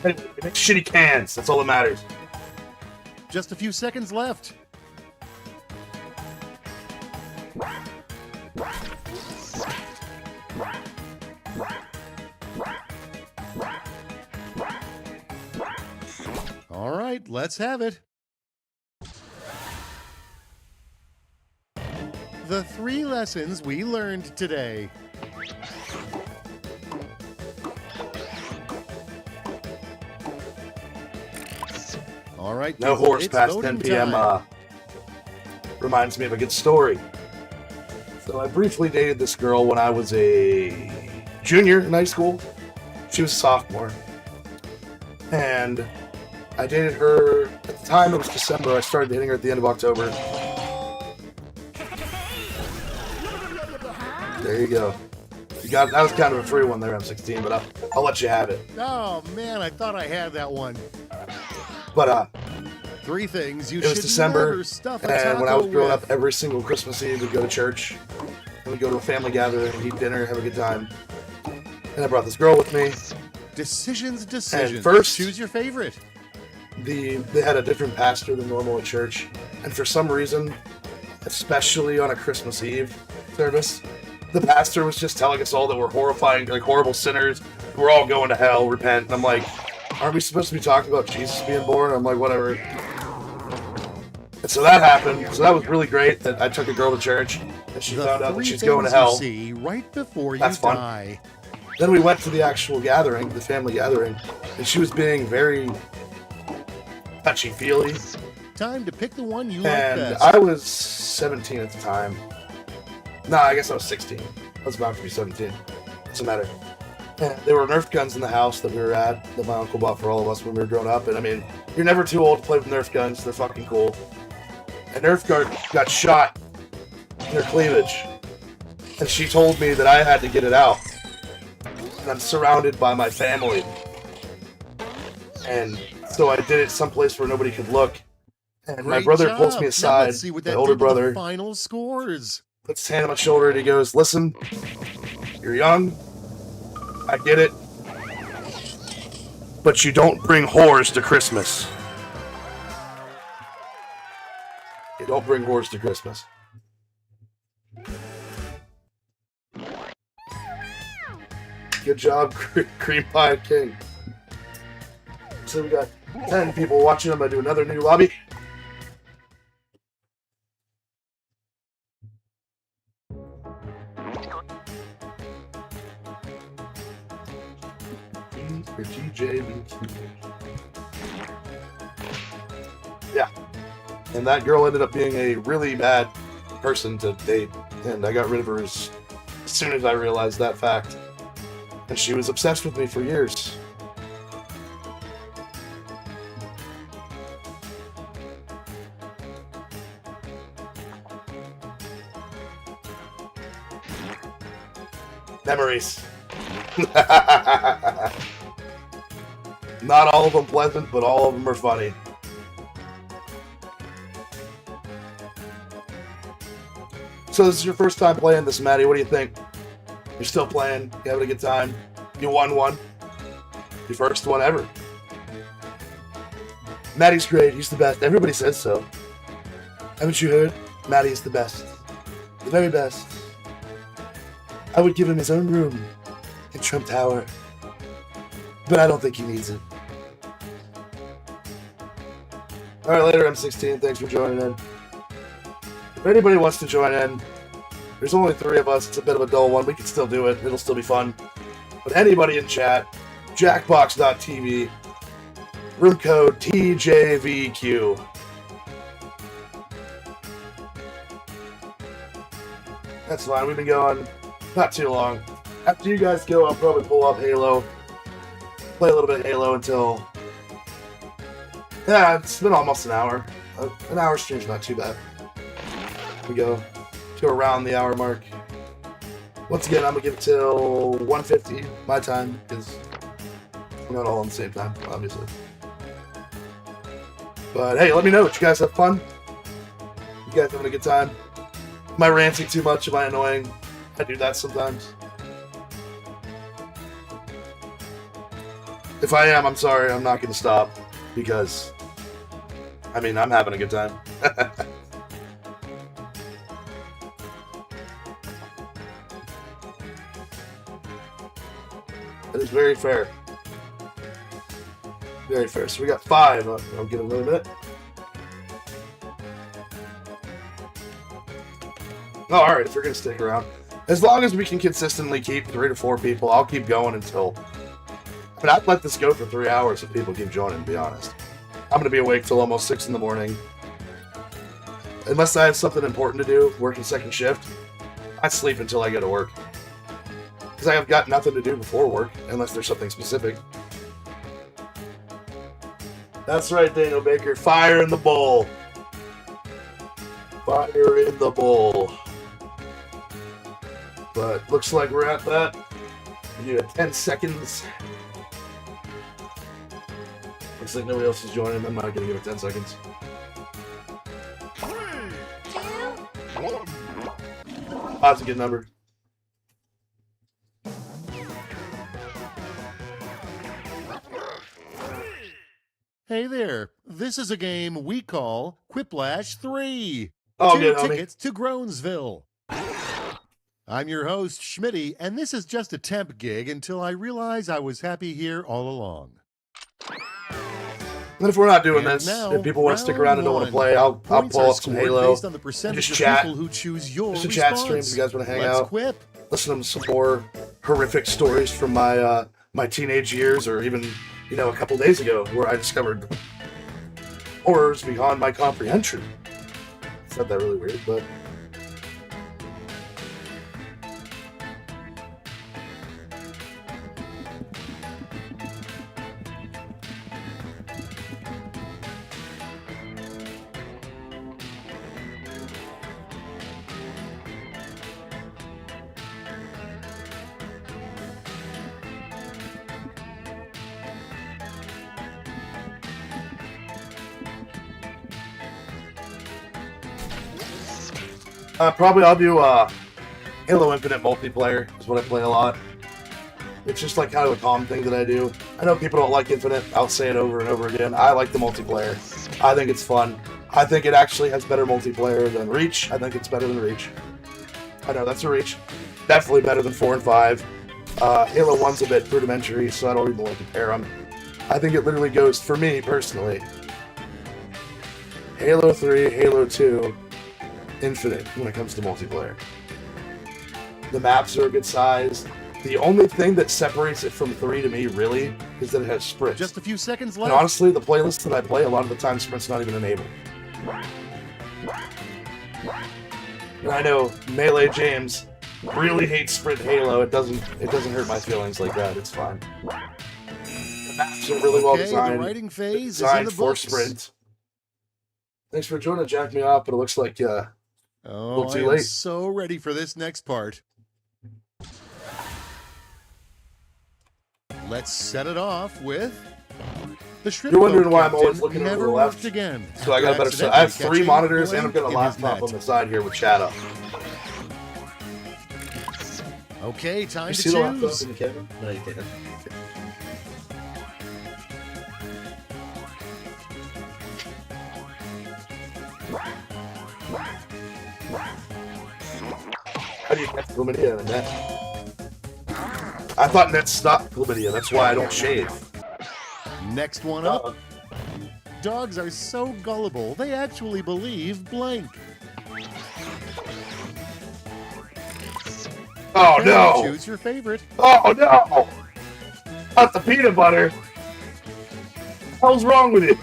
Anyway, we make shitty cans. That's all that matters. Just a few seconds left. All right, let's have it. The 3 lessons we learned today. All right, No people, horse it's past voting 10 p.m. time. Reminds me of a good story. So I briefly dated this girl when I was a junior in high school. She was a sophomore. And I dated her, at the time it was December. I started dating her at the end of October. There you go. You got that was kind of a free one there, M16, but I'll let you have it. Oh man, I thought I had that one. But 3 things you it was should December, never stuff a and when I was taco growing with. up, every single Christmas Eve we'd go to church, and we'd go to a family gathering, eat dinner, have a good time. And I brought this girl with me. Decisions. And first, choose your favorite. they had a different pastor than normal at church, and for some reason, especially on a Christmas Eve service, the pastor was just telling us all that we're horrifying, like horrible sinners. We're all going to hell. Repent. And I'm like, aren't we supposed to be talking about Jesus being born? I'm like, whatever. And so that happened. So that was really great that I took a girl to church and she found out that she's going to hell. See right before you That's fun. die. Then we went to the actual gathering, the family gathering, and she was being very touchy-feely. Time to pick the one you like And best. I was 17 at the time. No, I guess I was 16. I was about to be 17. Doesn't matter. And there were Nerf guns in the house that we were at, that my uncle bought for all of us when we were growing up. And I mean, you're never too old to play with Nerf guns. They're fucking cool. A Nerf gun got shot in her cleavage. And she told me that I had to get it out. And I'm surrounded by my family. And so I did it someplace where nobody could look. And my Great brother job. pulls me Now aside, let's see what my that older did to the brother, final scores. puts his hand on my shoulder and he goes, listen, you're young, I get it, but you don't bring whores to Christmas. You don't bring whores to Christmas. Good job, Cream Pie King. So we got 10 people watching. I'm going to do another new lobby. For TJBQ. Yeah. And that girl ended up being a really bad person to date. And I got rid of her as soon as I realized that fact. And she was obsessed with me for years. Memories. Not all of them pleasant, but all of them are funny. So this is your first time playing this, Maddie. What do you think? You're still playing? You having a good time? You won one? Your first one ever. Maddie's great. He's the best. Everybody says so. Haven't you heard? Maddie is the best. The very best. I would give him his own room in Trump Tower. But I don't think he needs it. Alright, later, M16. Thanks for joining in. If anybody wants to join in, there's only 3 of us. It's a bit of a dull one. We can still do it. It'll still be fun. But anybody in chat, jackbox.tv, room code TJVQ. That's fine. We've been going not too long. After you guys go, I'll probably pull up Halo. Play a little bit of Halo until... Yeah, it's been almost an hour. An hour stream's not too bad. We go to around the hour mark. Once again, I'm going to give it till 1:50 my time, because we're not all on the same time, obviously. But hey, let me know. Did you guys have fun? You guys having a good time? Am I ranting too much? Am I annoying? I do that sometimes. If I am, I'm sorry. I'm not going to stop, because, I mean, I'm having a good time. That is very fair. Very fair. So we got 5. I'll give it another minute. Oh, alright, if you're going to stick around. As long as we can consistently keep 3 to 4 people, I'll keep going until... I mean, I'd let this go for 3 hours if people keep joining, to be honest. I'm going to be awake till almost 6 in the morning. Unless I have something important to do, working second shift, I sleep until I go to work. Because I have got nothing to do before work, unless there's something specific. That's right, Daniel Baker. Fire in the bowl. Fire in the bowl. But looks like we're at that. We need 10 seconds. Looks like nobody else is joining. I'm not going to give it 10 seconds. 3, 2, 1. That's a good number. Hey there, this is a game we call Quiplash 3. Oh, 2 good, homie. tickets to Groansville. I'm your host, Schmitty, and this is just a temp gig until I realize I was happy here all along. And if we're not doing And this, now, if people want to stick around and don't want to round play, I'll Points pull are up some scored Halo. based on the percentage just of chat. people who choose your Just a response. chat stream if you guys want to hang Let's out. Quip. Listen to some more horrific stories from my my teenage years, or even, you know, a couple days ago, where I discovered horrors beyond my comprehension. I said that really weird, but... probably I'll do Halo Infinite multiplayer is what I play a lot. It's just like kind of a calm thing that I do. I know people don't like Infinite. I'll say it over and over again. I like the multiplayer. I think it's fun. I think it actually has better multiplayer than Reach. I think it's better than Reach. I know, that's a Reach. Definitely better than 4 and 5. Halo 1's a bit rudimentary, so I don't even want to compare them. I think it literally goes, for me personally, Halo 3, Halo 2, Infinite when it comes to multiplayer. The maps are a good size. The only thing that separates it from 3 to me, really, is that it has sprints. Just a few seconds And left. honestly, the playlist that I play, a lot of the time, sprint's not even enabled. And I know Melee James really hates Sprint Halo. It doesn't hurt my feelings like that. It's fine. The maps are really well designed. The writing phase is in Designed the for books. sprint. Thanks for joining, Jack me off, but it looks like Oh, little too I am late. so ready for this next part. Let's set it off with the shrimp. You're wondering boat why I'm always captain looking over never the left. worked again. So I got a better set. I have 3 monitors and I've got a laptop on the side here with chat up. Okay, time You to see the laptop choose. in the camera? No, you can't. How do you catch Luminia in that? I thought Ned stopped chlamydia. That's why I don't shave. Next one up. Dogs are so gullible, they actually believe blank. Oh Okay, no! Choose your favorite. Oh no! Not the peanut butter. What the hell's wrong with you?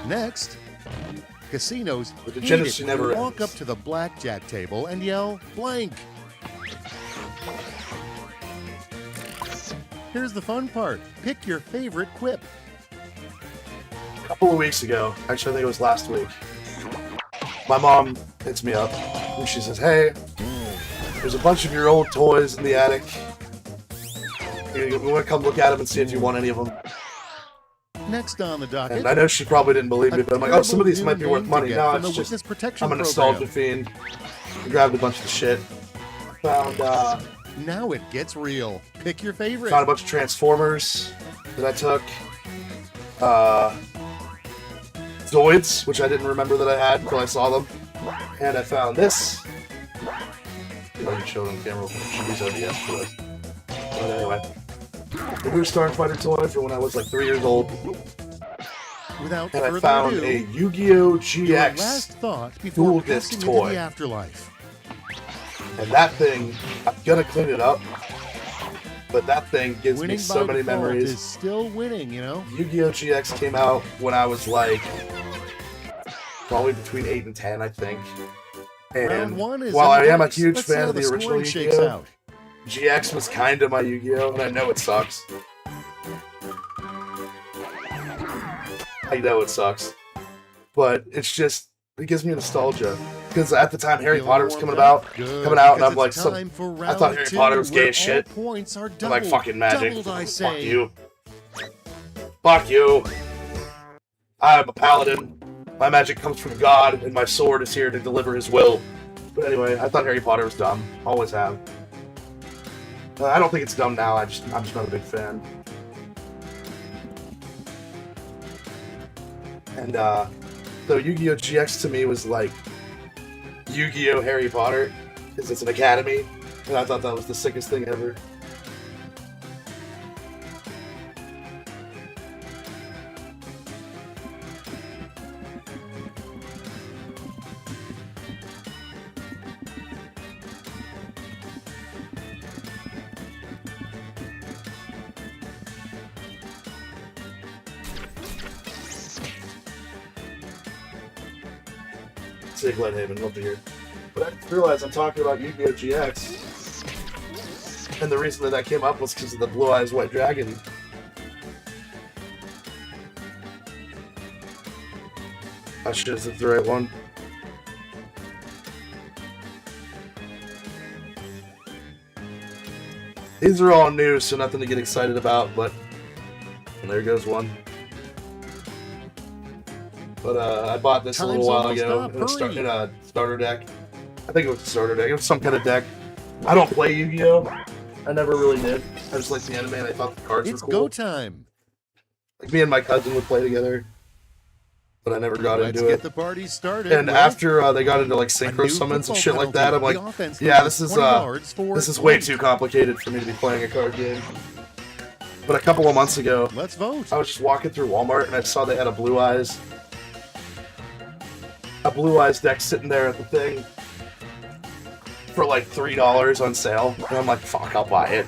Next, casinos The hate degeneracy it never when you walk ends. up to the blackjack table and yell blank. Here's the fun part. Pick your favorite quip. A couple of weeks ago, actually I think it was last week, my mom hits me up and she says, "Hey, there's a bunch of your old toys in the attic. We want to come look at them and see if you want any of them." Next on the docket. And I know she probably didn't believe me, but I'm like, "Oh, some of these terrible might be worth new money." name to No, get from it's the just witness protection I'm a program. nostalgia fiend. I grabbed a bunch of the shit. Found Now it gets real. Pick your favorite. found a bunch of Transformers that I took. Zoids, which I didn't remember that I had until I saw them. And I found this. I can show them on camera. Should use OBS for this. But anyway. The Blue Star Fighter toy from when I was like 3 years old. Without And I further found ado, a Yu-Gi-Oh! your last GX. thought before dual disc passing into toy. the afterlife. And that thing, I'm gonna clean it up. But that thing gives Winning me so by many default memories. is still winning, you know? Yu-Gi-Oh! GX came out when I was like probably between 8 and 10, I think. Round And one is while I am a underdogs. huge Let's see fan how of the original scoring shakes Yu-Gi-Oh! out. GX was kind of my Yu-Gi-Oh! And I know it sucks. I know it sucks. But it's just, it gives me nostalgia. Because at the time Harry Feeling Potter was warmed coming up? out, Good, and I'm because like, it's some, time for I thought round Harry two, Potter was gay where as shit. all points are I'm doubled. like, fucking magic. Doubled, I Fuck say. you. Fuck you. I'm a paladin. My magic comes from God, and my sword is here to deliver his will. But anyway, I thought Harry Potter was dumb. Always have. I don't think it's dumb now. I'm just not a big fan. And so Yu-Gi-Oh! GX to me was like Yu-Gi-Oh! Harry Potter, because it's an academy, and I thought that was the sickest thing ever. Sick Glenhaven, love to hear. But I just realized I'm talking about Yu-Gi-Oh! GX, and the reason that came up was because of the Blue Eyes White Dragon. I should have said the right one. These are all new, so nothing to get excited about, but and there goes one. But I bought this a little Time's while almost ago up, in a starter deck. I think it was a starter deck. It was some kind of deck. I don't play Yu-Gi-Oh! I never really did. I just liked the anime and I thought the cards It's were cool. go time. Like me and my cousin would play together, but I never got Let's into get it. the party started. And with after they got into like a synchro new summons and football shit like that, I'm penalty. like, The offense yeah, loses this is 20 yards for way blank. too complicated for me to be playing a card game. But a couple of months ago, Let's vote. I was just walking through Walmart and I saw they had a Blue Eyes deck sitting there at the thing for like $3 on sale, and I'm like, fuck, I'll buy it.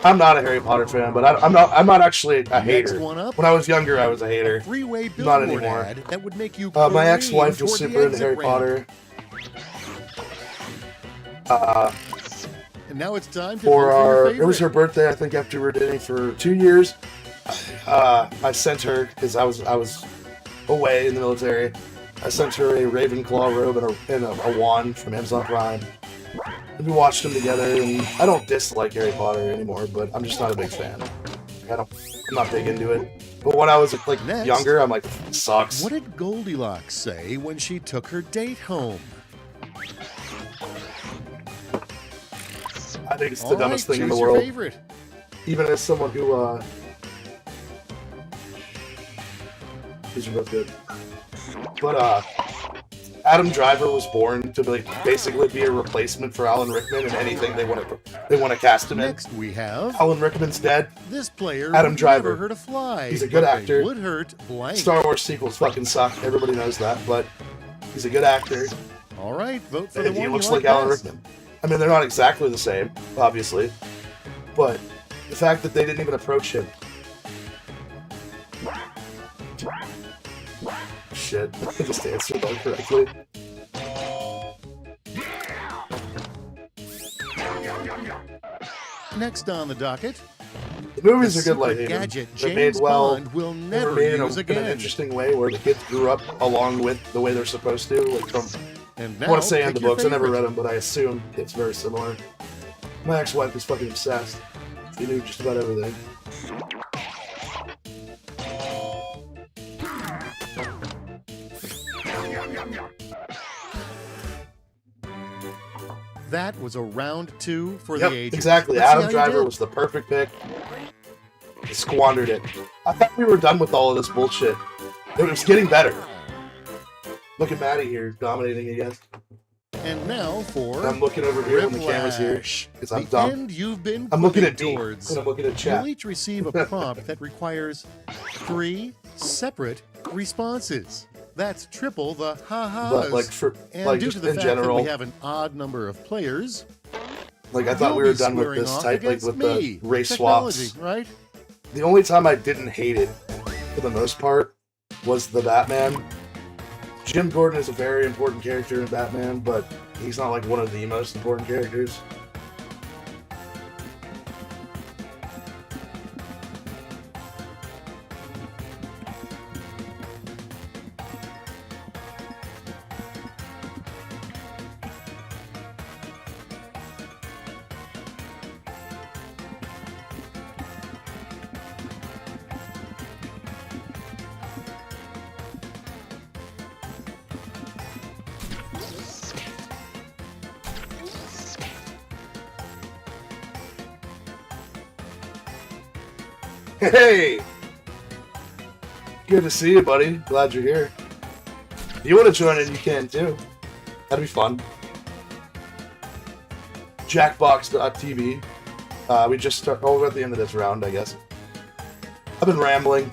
I'm not a Harry Potter fan, but I'm not actually a Next hater. one up. When I was younger, I was a hater. Three-way Not billboard anymore. ad that would make you My careen ex-wife was toward the super into exit Harry ramp. Potter. And now it's time to For vote our, your it was her favorite. birthday. I think after we were dating for 2 years, I sent her, because I was away in the military. I sent her a Ravenclaw robe and a wand from Amazon Prime. And we watched them together. And I don't dislike Harry Potter anymore, but I'm just not a big fan. I'm not big into it. But when I was like Next. younger, I'm like, sucks. What did Goldilocks say when she took her date home? I think it's the All dumbest right, thing in the choose your world. favorite. Even as someone who, these are both good. But, Adam Driver was born to basically be a replacement for Alan Rickman in anything they want to cast him in. Next we have Alan Rickman's dead. this player Adam would Driver. never hurt a fly. He's a good but actor. They would hurt blank. Star Wars sequels fucking suck. Everybody knows that, but he's a good actor. All right, vote for the And one he looks you like like Alan best. Rickman. I mean, they're not exactly the same, obviously, but the fact that they didn't even approach him. Shit, I just answered that correctly. Next on the docket, The movies the are good, like secret gadget they're James made well. Bond will They were never made use in an again. interesting way where the kids grew up along with the way they're supposed to. Like from, And I now, want to say in pick the your books. I never favorite. read them, but I assume it's very similar. My ex-wife is fucking obsessed. She knew just about everything. That was a round 2 for Yep, the ages. exactly. Let's see Adam how you Driver did. was the perfect pick. He squandered it. I thought we were done with all of this bullshit. It was getting better. Look at Maddie here, dominating again. And now for And I'm looking over here when the camera's here, Quiplash, because I'm the dumb. end you've been I'm looking at moving D, towards. and I'm looking at You'll chat. each receive a prompt that requires 3 separate responses. That's triple the ha-has. But like for and like due just to the in fact general, that we have an odd number of players, like I thought you'll we were be done with squaring this off type, like against with me. the race Technology, swaps. right? The only time I didn't hate it, for the most part, was the Batman. Jim Gordon is a very important character in Batman, but he's not like one of the most important characters. Hey! Good to see you, buddy. Glad you're here. If you want to join in, you can too. That'd be fun. Jackbox.tv. We just start. Oh, we're at the end of this round, I guess. I've been rambling.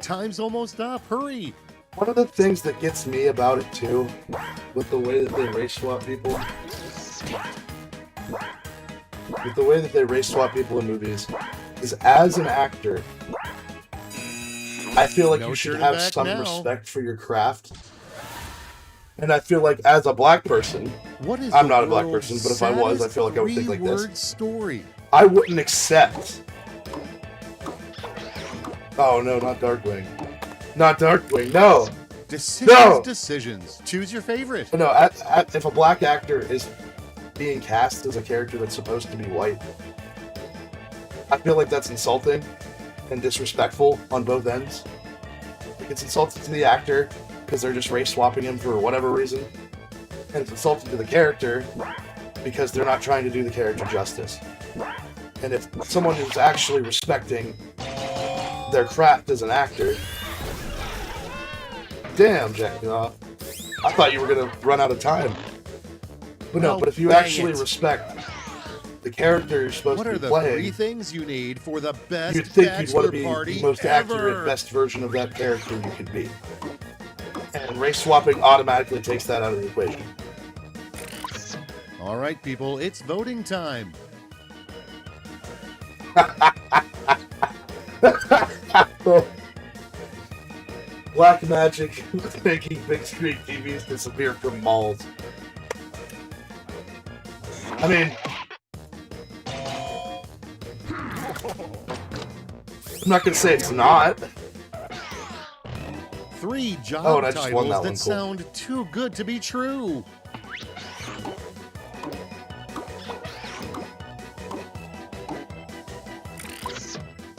Time's almost up. Hurry. One of the things that gets me about it too, with the way that they race swap people, in movies, is as an actor, I feel like No you should turning have back some now. respect for your craft. And I feel like as a black person, What is I'm the not a black world's person, but if I was, I feel like I would think like this. three-word story. I wouldn't accept. Oh no, not Darkwing. Not Darkwing, no! Decisions, No! decisions. Choose your favorite. No, if a black actor is being cast as a character that's supposed to be white, I feel like that's insulting and disrespectful on both ends. Like, it's insulting to the actor because they're just race swapping him for whatever reason, and it's insulting to the character because they're not trying to do the character justice. And if someone who's actually respecting their craft as an actor, damn, Jack, I thought you were gonna run out of time. But no, Well, but if you dang actually it. respect the character you're supposed What to are be the playing, 3 things you need for the best you'd think you'd want bachelor to be party the most ever? accurate, best version of that character you could be. And race swapping automatically takes that out of the equation. All right, people, it's voting time. Black magic making big screen TVs disappear from malls. I mean, I'm not gonna say it's not. 3 job Oh, and I just won titles that one, that cool. sound too good to be true.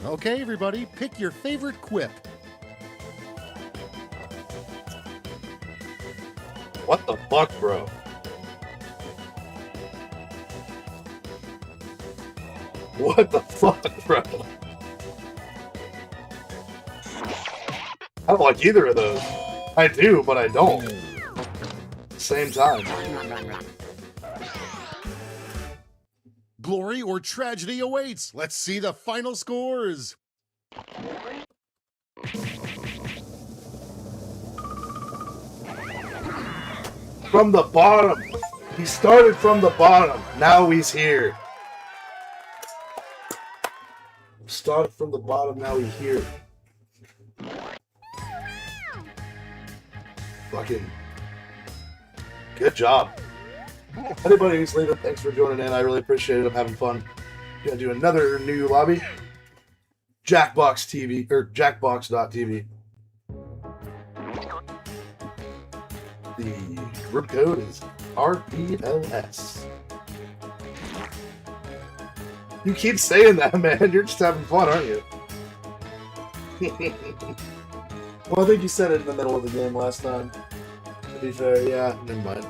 Okay, everybody, pick your favorite quip. What the fuck, bro? What the fuck, bro? I don't like either of those. I do, but I don't. Same time. Glory or tragedy awaits. Let's see the final scores. From the bottom. He started from the bottom. Now he's here. Started from the bottom. Now he's here. Fucking good job. Anybody who's leaving, thanks for joining in. I really appreciate it. I'm having fun. Gonna do another new lobby. Jackbox TV or Jackbox.tv. The group code is RPLS. You keep saying that, man. You're just having fun, aren't you? Well, I think you said it in the middle of the game last time. To be fair, yeah, never mind.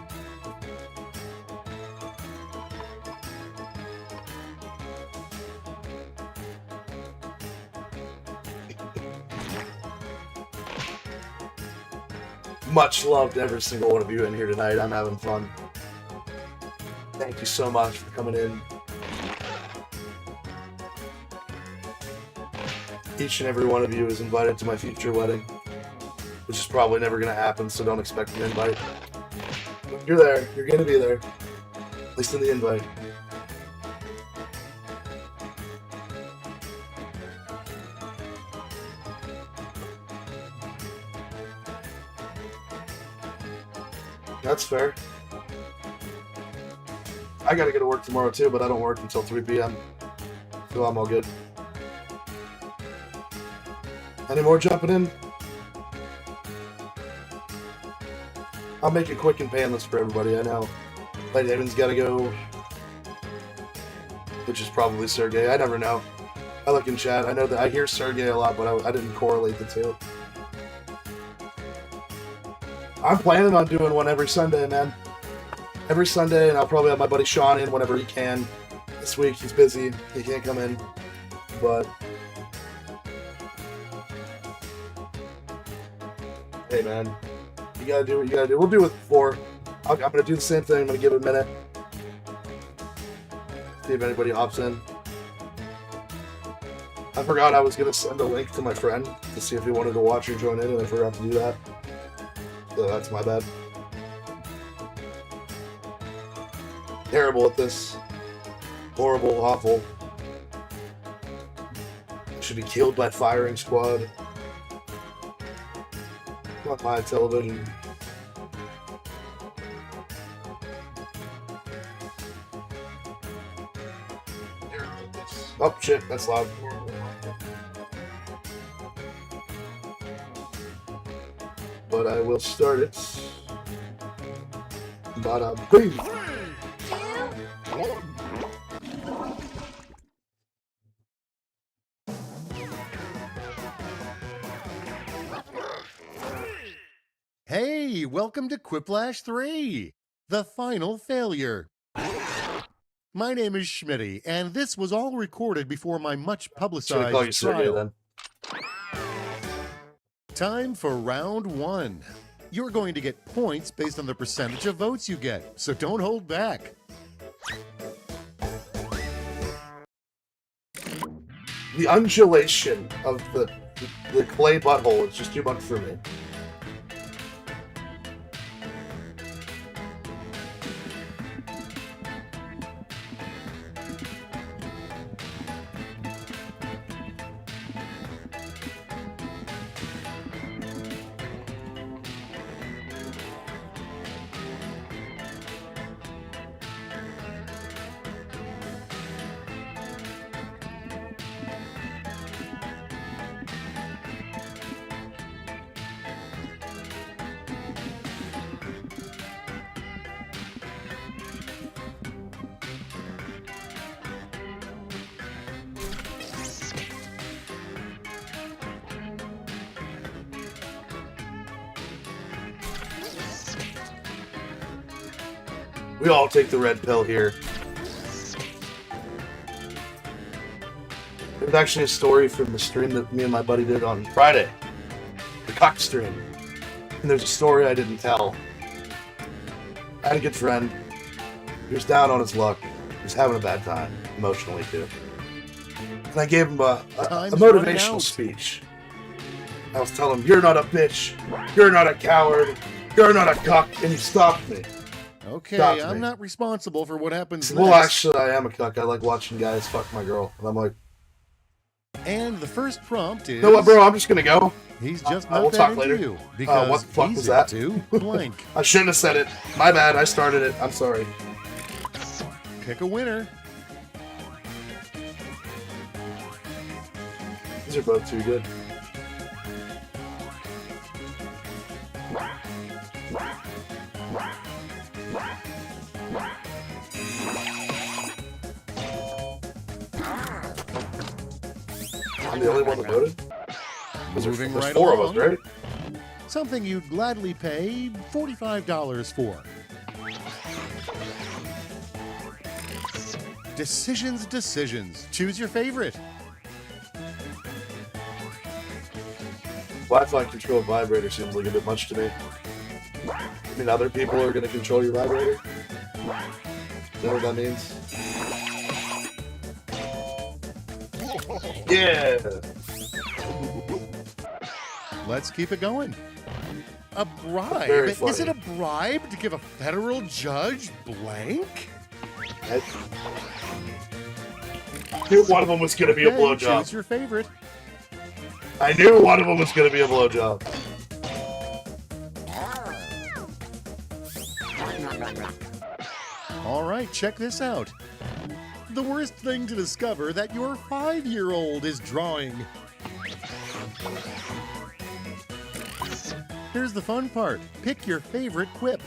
Much love to every single one of you in here tonight. I'm having fun. Thank you so much for coming in. Each and every one of you is invited to my future wedding, which is probably never going to happen, so don't expect an invite. But you're there. You're going to be there. At least in the invite. That's fair. I gotta go to work tomorrow too, but I don't work until 3 p.m. So I'm all good. Any more jumping in? I'll make it quick and painless for everybody. I know. Lady Haven's gotta go. Which is probably Sergey. I never know. I look in chat. I know that I hear Sergey a lot, but I didn't correlate the two. I'm planning on doing one every Sunday, man. Every Sunday, and I'll probably have my buddy Sean in whenever he can. This week, he's busy. He can't come in. But hey, man. You gotta do what you gotta do. We'll do it before. I'm gonna do the same thing. I'm gonna give it a minute. See if anybody hops in. I forgot I was gonna send a link to my friend to see if he wanted to watch or join in, and I forgot to do that. So that's my bad. Terrible at this. Horrible, awful. Should be killed by firing squad. Not my television. Oh shit, that's loud. But I will start it. Bada boom. Hey, welcome to Quiplash 3, the final failure. My name is Schmitty, and this was all recorded before my much Should I call you publicized Sergey trial. then? Time for round 1. You're going to get points based on the percentage of votes you get, so don't hold back. The undulation of the clay butthole is just too much for me. We all take the red pill here. There's actually a story from the stream that me and my buddy did on Friday. The cock stream. And there's a story I didn't tell. I had a good friend. He was down on his luck. He was having a bad time, emotionally too. And I gave him a motivational speech. I was telling him, "You're not a bitch. You're not a coward. You're not a cuck." And he stopped me. Okay, Stopped me. I'm not responsible for what happens Well, next. actually, I am a cuck. I like watching guys fuck my girl. And I'm like, And the first prompt is... you know what, bro? I'm just going to go. He's just we'll not that talk into later. you. Because What the fuck he's was that? into blank. I shouldn't have said it. My bad. I started it. I'm sorry. Pick a winner. These are both too good. I'm the only one that voted? Moving There's right four along. of us, right? Something you'd gladly pay $45 for. Decisions. Choose your favorite. Wi-Fi controlled vibrator seems like a bit much to me. I mean, other people are going to control your vibrator? Is that what that means? Yeah! Let's keep it going. A bribe? Very Is it funny. a bribe to give a federal judge blank? I knew one of them was going to be a Okay, blowjob. choose your favorite. I knew one of them was going to be a blowjob. All right, check this out. The worst thing to discover that your 5-year-old is drawing. Here's the fun part. Pick your favorite quip.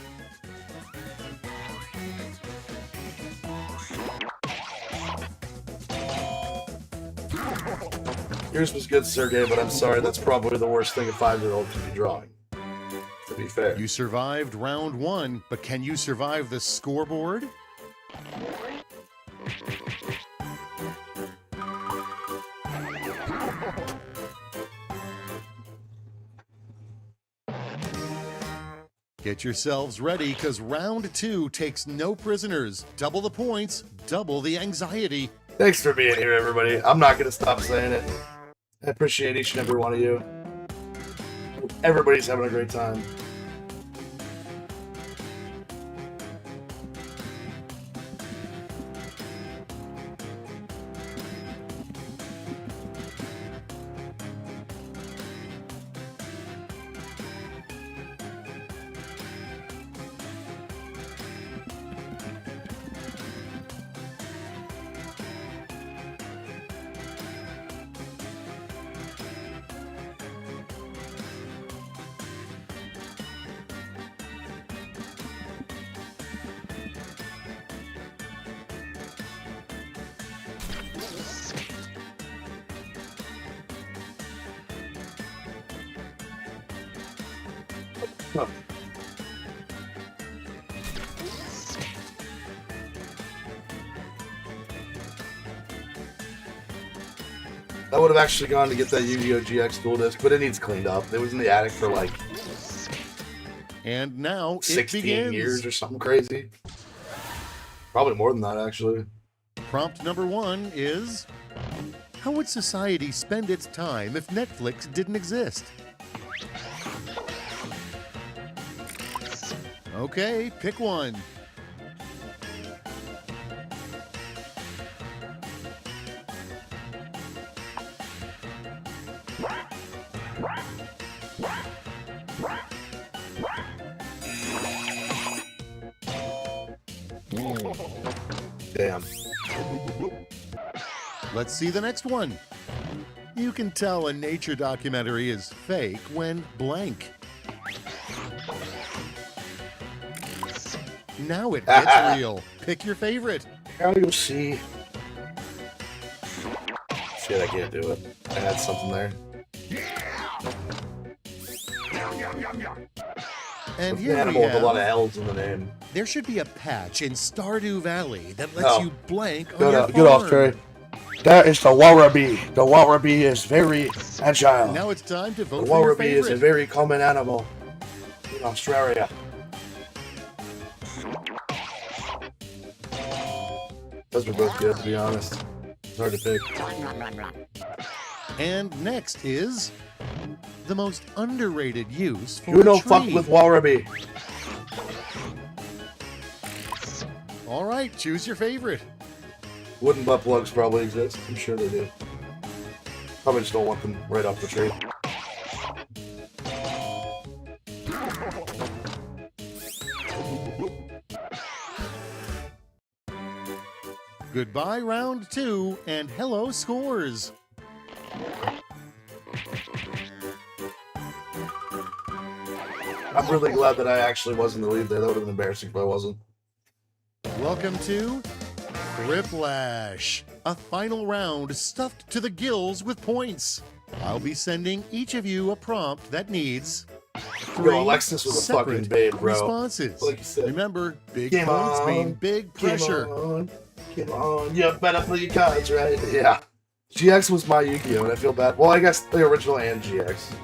Yours was good, Sergey, but I'm sorry, that's probably the worst thing a 5-year-old can be drawing. To be fair. You survived round 1, but can you survive the scoreboard? Get yourselves ready, because round 2 takes no prisoners. Double the points, double the anxiety. Thanks for being here, everybody. I'm not going to stop saying it. I appreciate each and every one of you. Everybody's having a great time. Huh. I would have actually gone to get that Yu-Gi-Oh! GX dual disc, but it needs cleaned up. It was in the attic for like And now it 16 begins. years or something crazy. Probably more than that, actually. Prompt number 1 is, how would society spend its time if Netflix didn't exist? Okay, pick one. Damn. Let's see the next one. You can tell a nature documentary is fake when blank. Now it gets real. Pick your favorite. Now you'll see. Shit, I can't do it. I had something there. And An here we animal with a lot of have, L's in the name. there should be a patch in Stardew Valley that lets No. you blank on Get your off, get off, farm. Terry. That is the Wallaby. The Wallaby is very agile. Now it's time to The vote for your Wallaby is a favorite. very common animal in Australia. Those were both good, to be honest. It's hard to pick. And next is the most underrated use for You a don't tree. fuck with Wallaby. All right, choose your favorite. Wooden butt plugs probably exist. I'm sure they do. Probably just don't want them right off the tree. Goodbye, round 2, and hello, scores. I'm really glad that I actually was in the lead there. That would have been embarrassing if I wasn't. Welcome to Quiplash, a final round stuffed to the gills with points. I'll be sending each of you a prompt that needs 3 Yo, Alexis was a separate fucking babe, bro. responses. Like you said. Remember, big Game points on. mean big pressure. Come on. You better play your cards, right? Yeah. GX was my Yu-Gi-Oh! And I feel bad. Well, I guess the original and GX.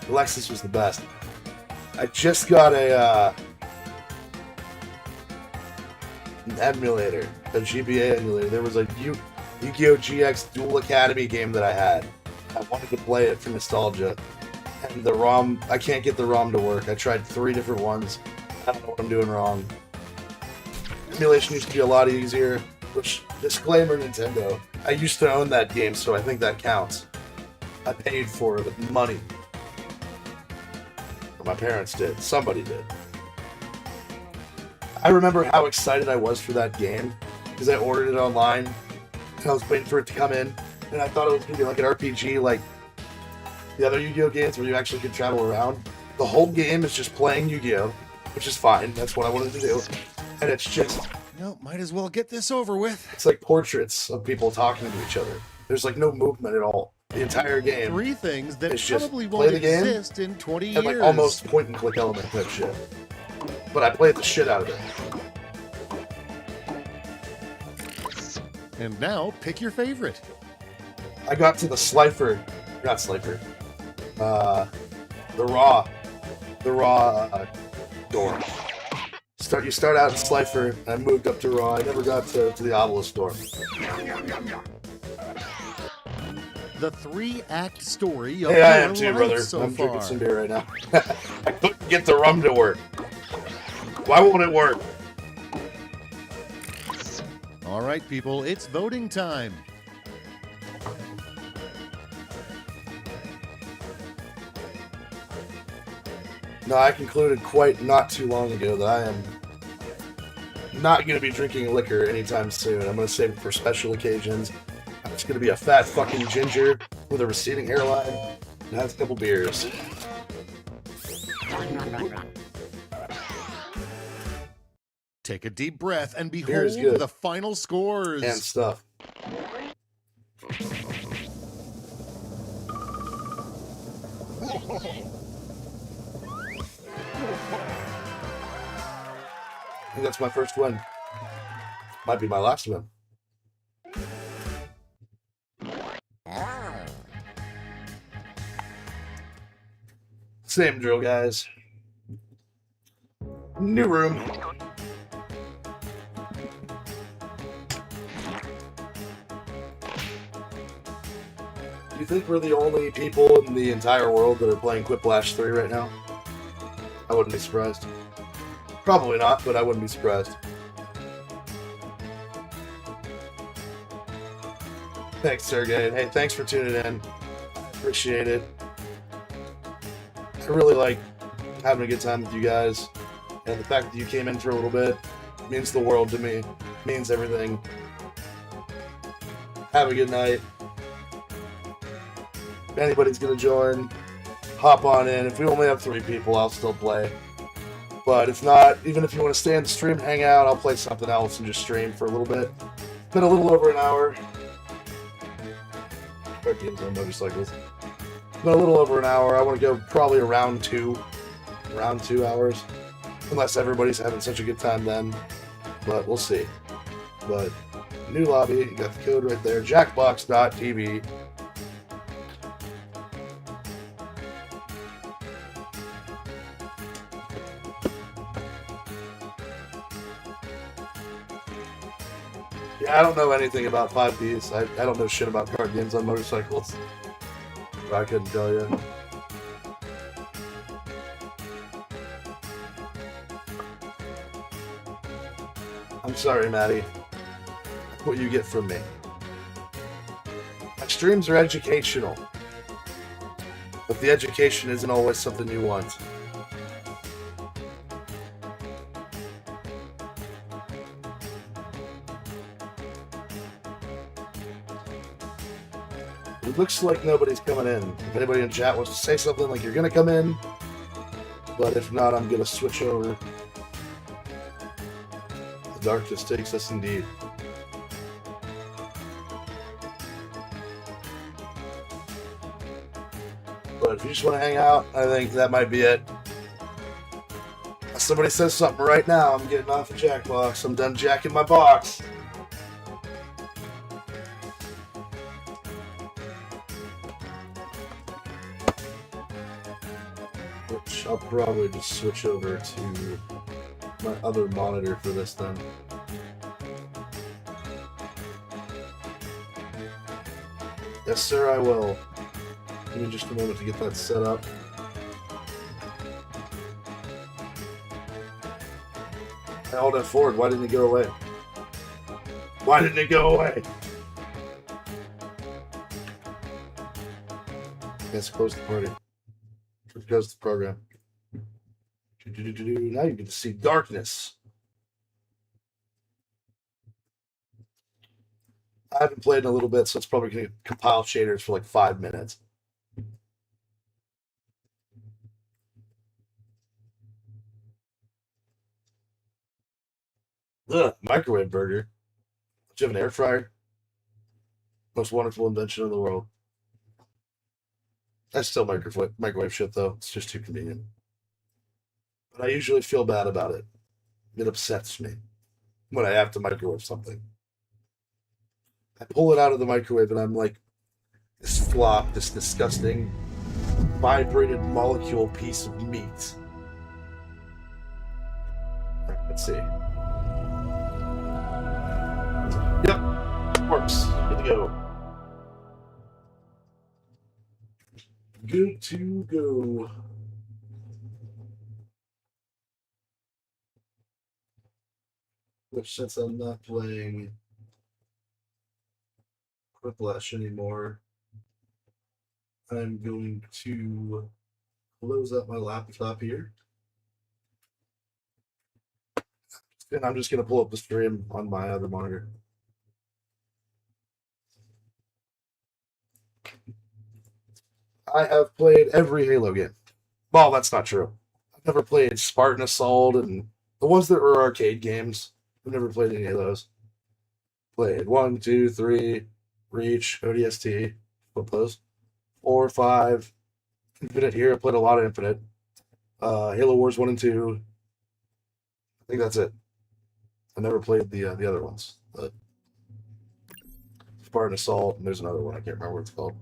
Alexis was the best. I just got an emulator, a GBA emulator. There was a Yu-Gi-Oh! GX Dual Academy game that I had. I wanted to play it for nostalgia. And the ROM, I can't get the ROM to work. I tried 3 different ones. I don't know what I'm doing wrong. Emulation used to be a lot easier, which, disclaimer, Nintendo. I used to own that game, so I think that counts. I paid for it with money. My parents did. Somebody did. I remember how excited I was for that game because I ordered it online and I was waiting for it to come in and I thought it was going to be like an RPG like the other Yu-Gi-Oh! Games where you actually could travel around. The whole game is just playing Yu-Gi-Oh! Which is fine. That's what I wanted to do. And it's just... No, might as well get this over with. It's like portraits of people talking to each other. There's like no movement at all. The entire game. 3 things that It's just probably play won't the game exist in 20 years. and like almost point and click element type shit. But I played the shit out of it. And now, pick your favorite. I got to the Slifer. Not Slifer. The raw door. You start out in Slifer, and I moved up to raw. I never got to the obelisk door. The 3-act story of Hey, I your am too, life brother. so I'm far. drinking some beer right now. I couldn't get the rum to work. Why won't it work? All right, people, it's voting time. No, I concluded quite not too long ago that I am not going to be drinking liquor anytime soon. I'm going to save it for special occasions. I'm just going to be a fat fucking ginger with a receding hairline and has a couple beers. Take a deep breath and Beer is behold good. the final scores. And stuff. I think that's my first win. Might be my last win. Same drill, guys. New room. Do you think we're the only people in the entire world that are playing Quiplash 3 right now? I wouldn't be surprised. Probably not, but I wouldn't be surprised. Thanks, Sergey. Hey, thanks for tuning in. Appreciate it. I really like having a good time with you guys. And the fact that you came in for a little bit means the world to me. Means everything. Have a good night. If anybody's gonna join, hop on in. If we only have 3 people, I'll still play. But if not, even if you want to stay in the stream, hang out, I'll play something else and just stream for a little bit. Been a little over an hour. Card games on motorcycles. Been a little over an hour. I want to go probably around 2 hours. Unless everybody's having such a good time then. But we'll see. But new lobby, you got the code right there. Jackbox.tv. Yeah, I don't know anything about 5Ds. I don't know shit about card games on motorcycles. I couldn't tell you. I'm sorry, Maddie. What you get from me. My streams are educational. But the education isn't always something you want. It looks like nobody's coming in. If anybody in chat wants to say something like you're gonna come in, but if not, I'm gonna switch over. The darkness takes us indeed. But if you just want to hang out, I think that might be it. If somebody says something right now, I'm getting off the Jackbox. I'm done jacking my box. Which I'll probably just switch over to my other monitor for this then. Yes, sir, I will. Give me just a moment to get that set up. I held that forward. Why didn't it go away? Why didn't it go away? Let's close the party. Close the program. Now you get to see darkness. I haven't played in a little bit, so it's probably going to compile shaders for like 5 minutes. Ugh, microwave burger. Do you have an air fryer? Most wonderful invention in the world. I still microwave shit though. It's just too convenient. But I usually feel bad about it. It upsets me when I have to microwave something. I pull it out of the microwave and I'm like this flop, this disgusting vibrated molecule piece of meat. Right, let's see. Yep, works. Good to go. Good to go. Which, since I'm not playing Quiplash anymore, I'm going to close up my laptop here. And I'm just going to pull up the stream on my other monitor. I have played every Halo game. Well, that's not true. I've never played Spartan Assault and the ones that were arcade games. I've never played any of those. Played 1, 2, 3, Reach, ODST, flip those. 4, 5, Infinite here. I played a lot of Infinite. Halo Wars 1 and 2. I think that's it. I never played the other ones. But Spartan Assault, and there's another one. I can't remember what it's called.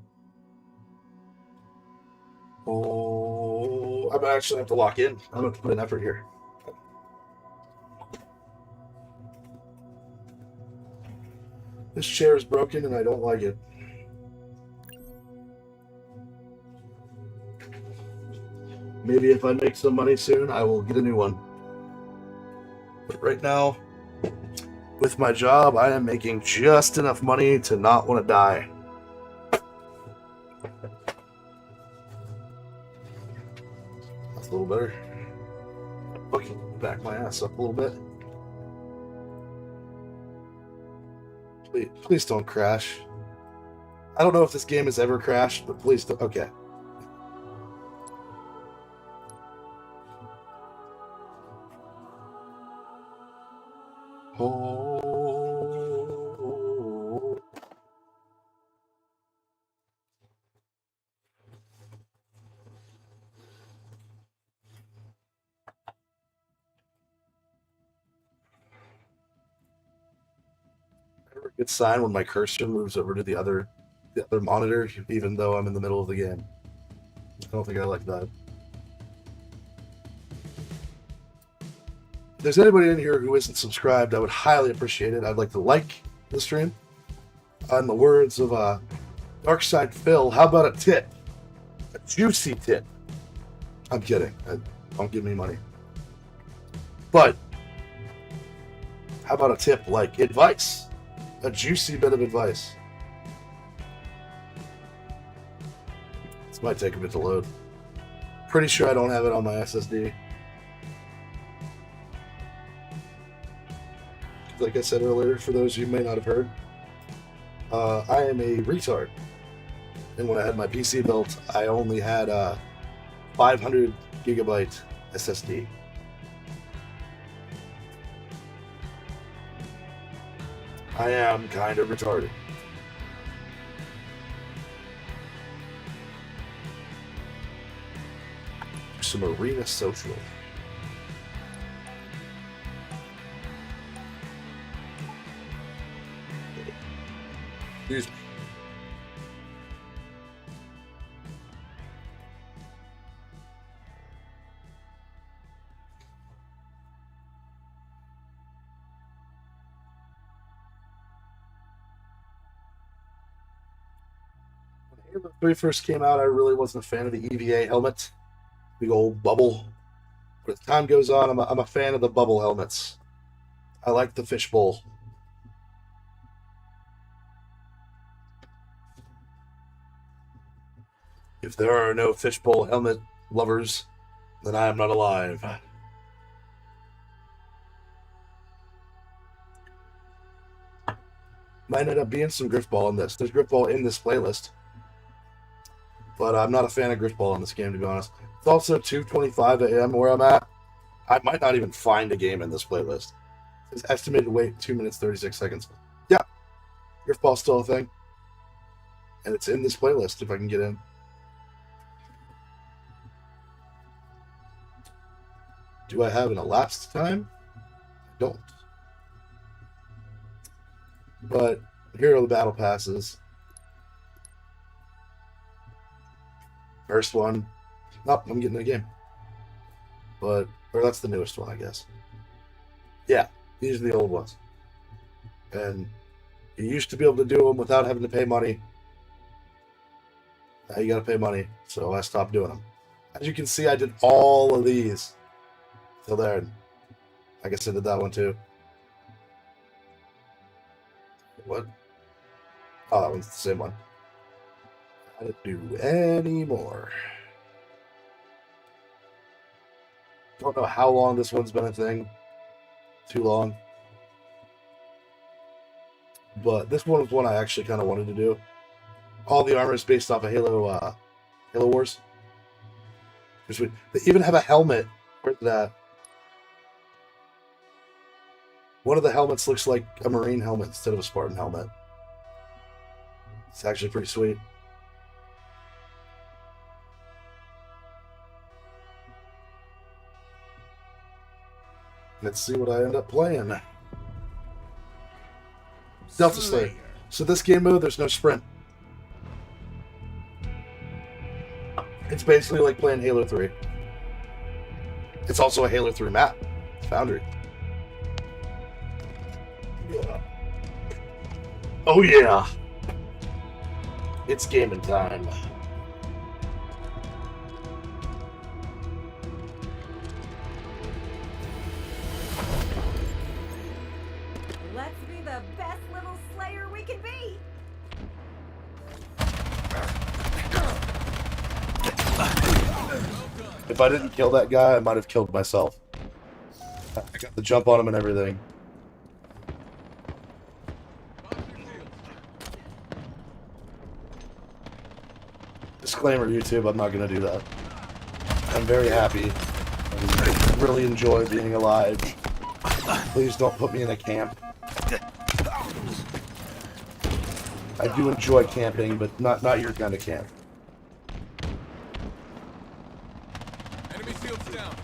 Oh, I'm actually have to lock in. I'm going to put an effort here. This chair is broken and I don't like it. Maybe if I make some money soon, I will get a new one. But right now, with my job, I am making just enough money to not want to die. That's a little better. Okay, back my ass up a little bit. Please don't crash. I don't know if this game has ever crashed, but please don't. Okay. Oh. Never a good sign when my cursor moves over to the other monitor, even though I'm in the middle of the game. I don't think I like that. If there's anybody in here who isn't subscribed, I would highly appreciate it. I'd like to like the stream. In the words of Darkside Phil, how about a tip? A juicy tip. I'm kidding. Don't give me money. But how about a tip like advice? A juicy bit of advice. This might take a bit to load. Pretty sure I don't have it on my SSD. Like I said earlier, for those of you who may not have heard, I am a retard. And when I had my PC built, I only had a 500 gigabyte SSD. I am kind of retarded. Some arena social. Excuse me. When Halo 3 first came out, I really wasn't a fan of the EVA helmet. Big old bubble. But as time goes on, I'm a fan of the bubble helmets. I like the fishbowl. If there are no fishbowl helmet lovers, then I am not alive. Might end up being some Griffball in this. There's Griffball in this playlist. But I'm not a fan of Griffball in this game, to be honest. It's also 2:25 a.m. where I'm at. I might not even find a game in this playlist. It's estimated wait 2 minutes 36 seconds. Yeah, Griffball's still a thing. And it's in this playlist if I can get in. Do I have an elapsed time? I don't. But here are the battle passes. First one. Nope, I'm getting the game. Or that's the newest one, I guess. Yeah, these are the old ones. And you used to be able to do them without having to pay money. Now you gotta pay money, so I stopped doing them. As you can see, I did all of these. Till there. I guess I did that one too. What? Oh, that one's the same one. I didn't do any more. Don't know how long this one's been a thing. Too long. But this one was one I actually kind of wanted to do. All the armor is based off of Halo Wars. They even have a helmet. Where's that? One of the helmets looks like a Marine helmet instead of a Spartan helmet. It's actually pretty sweet. Let's see what I end up playing. Delta Slayer. So this game mode, there's no sprint. It's basically like playing Halo 3. It's also a Halo 3 map. Foundry. Yeah. Oh yeah! It's gaming time. Let's be the best little Slayer we can be! If I didn't kill that guy, I might have killed myself. I got the jump on him and everything. Disclaimer, YouTube, I'm not going to do that. I'm very happy. I really enjoy being alive. Please don't put me in a camp. I do enjoy camping, but not your kind of camp. Enemy shields down.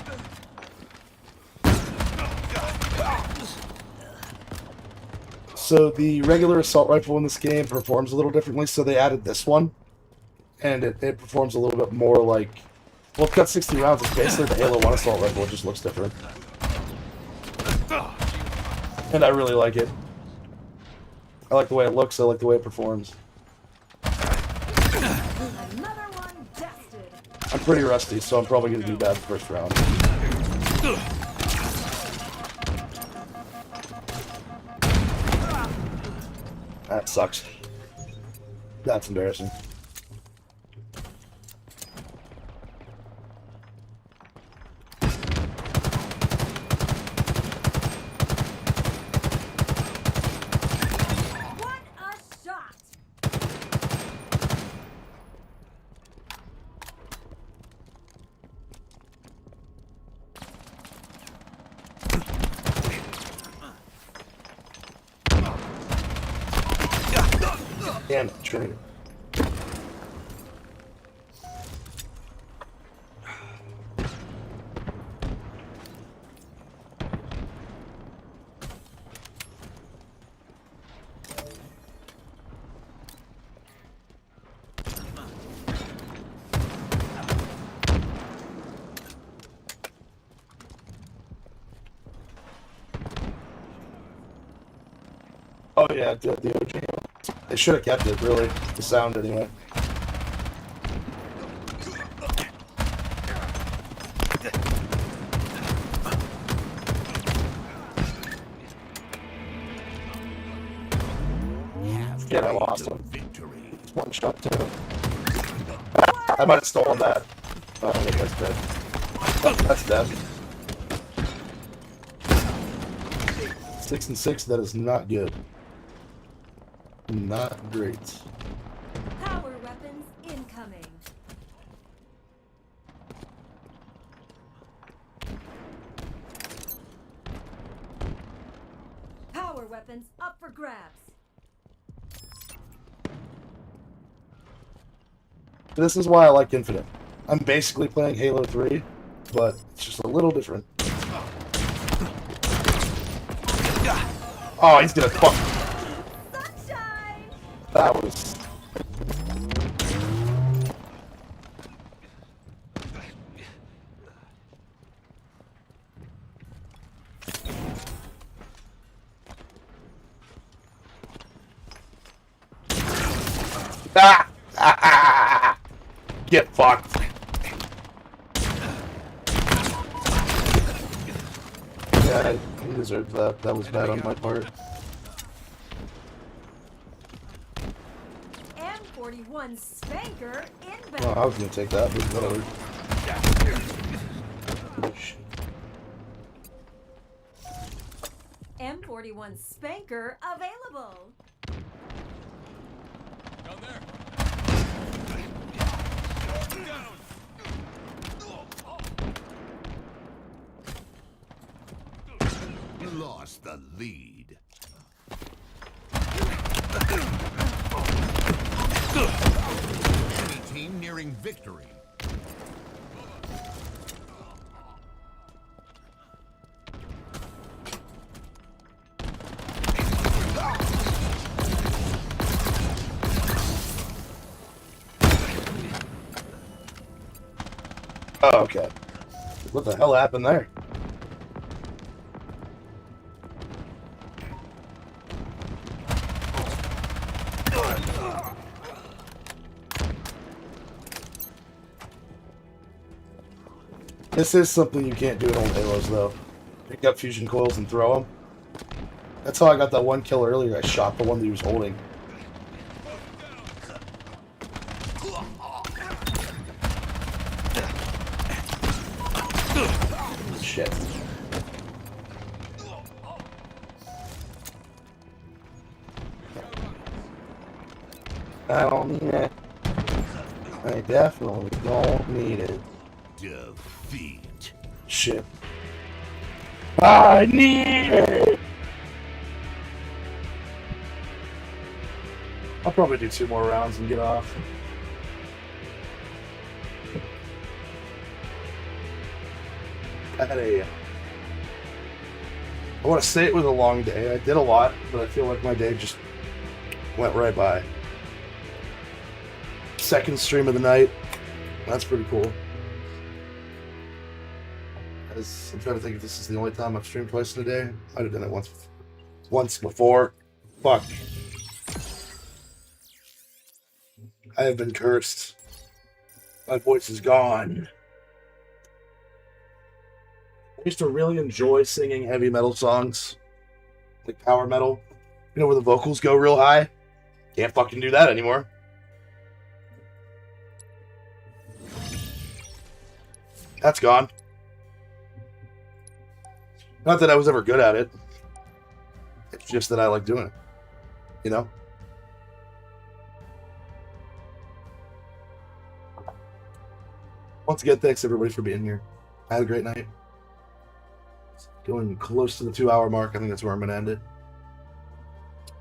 So the regular assault rifle in this game performs a little differently, so they added this one. And it performs a little bit more like... Well, it's got 60 rounds. It's basically the Halo 1 assault rifle. It just looks different. And I really like it. I like the way it looks. I like the way it performs. Another one dusted. I'm pretty rusty, so I'm probably going to do bad the first round. That sucks. That's embarrassing. What a shot! Damn it, traitor. Oh yeah, the OG. They should have kept it, really. The sound, anyway. Yeah, I lost him. It's one shot, too. I might have stolen that. Oh, I think that's dead. Oh, that's dead. 6 and 6, that is not good. Not great. Power weapons incoming. Power weapons up for grabs. This is why I like Infinite. I'm basically playing Halo 3, but it's just a little different. Oh, he's gonna fuck. Sunshine! That was... Ah! Get fucked. Yeah, he deserved that. That was bad on my part. M41 Spanker Oh, inbound. I was gonna take that, but whatever. M41 Spanker available. Down there. Down. Lost the lead. Enemy team nearing victory. Oh, okay. What the hell happened there? This is something you can't do in old Halos, though. Pick up fusion coils and throw them. That's how I got that one kill earlier. I shot the one that he was holding. Shit. I don't need it. I definitely don't need it. Defeat. Shit. I need it! I'll probably do 2 more rounds and get off. I want to say it was a long day. I did a lot, but I feel like my day just went right by. Second stream of the night. That's pretty cool. I'm trying to think if this is the only time I've streamed twice in a day. Might have done it once before. Fuck. I have been cursed. My voice is gone. I used to really enjoy singing heavy metal songs, like power metal. You know, where the vocals go real high? Can't fucking do that anymore. That's gone. Not that I was ever good at it. It's just that I like doing it. You know? Once again, thanks everybody for being here. I had a great night. Going close to the 2-hour mark. I think that's where I'm going to end it.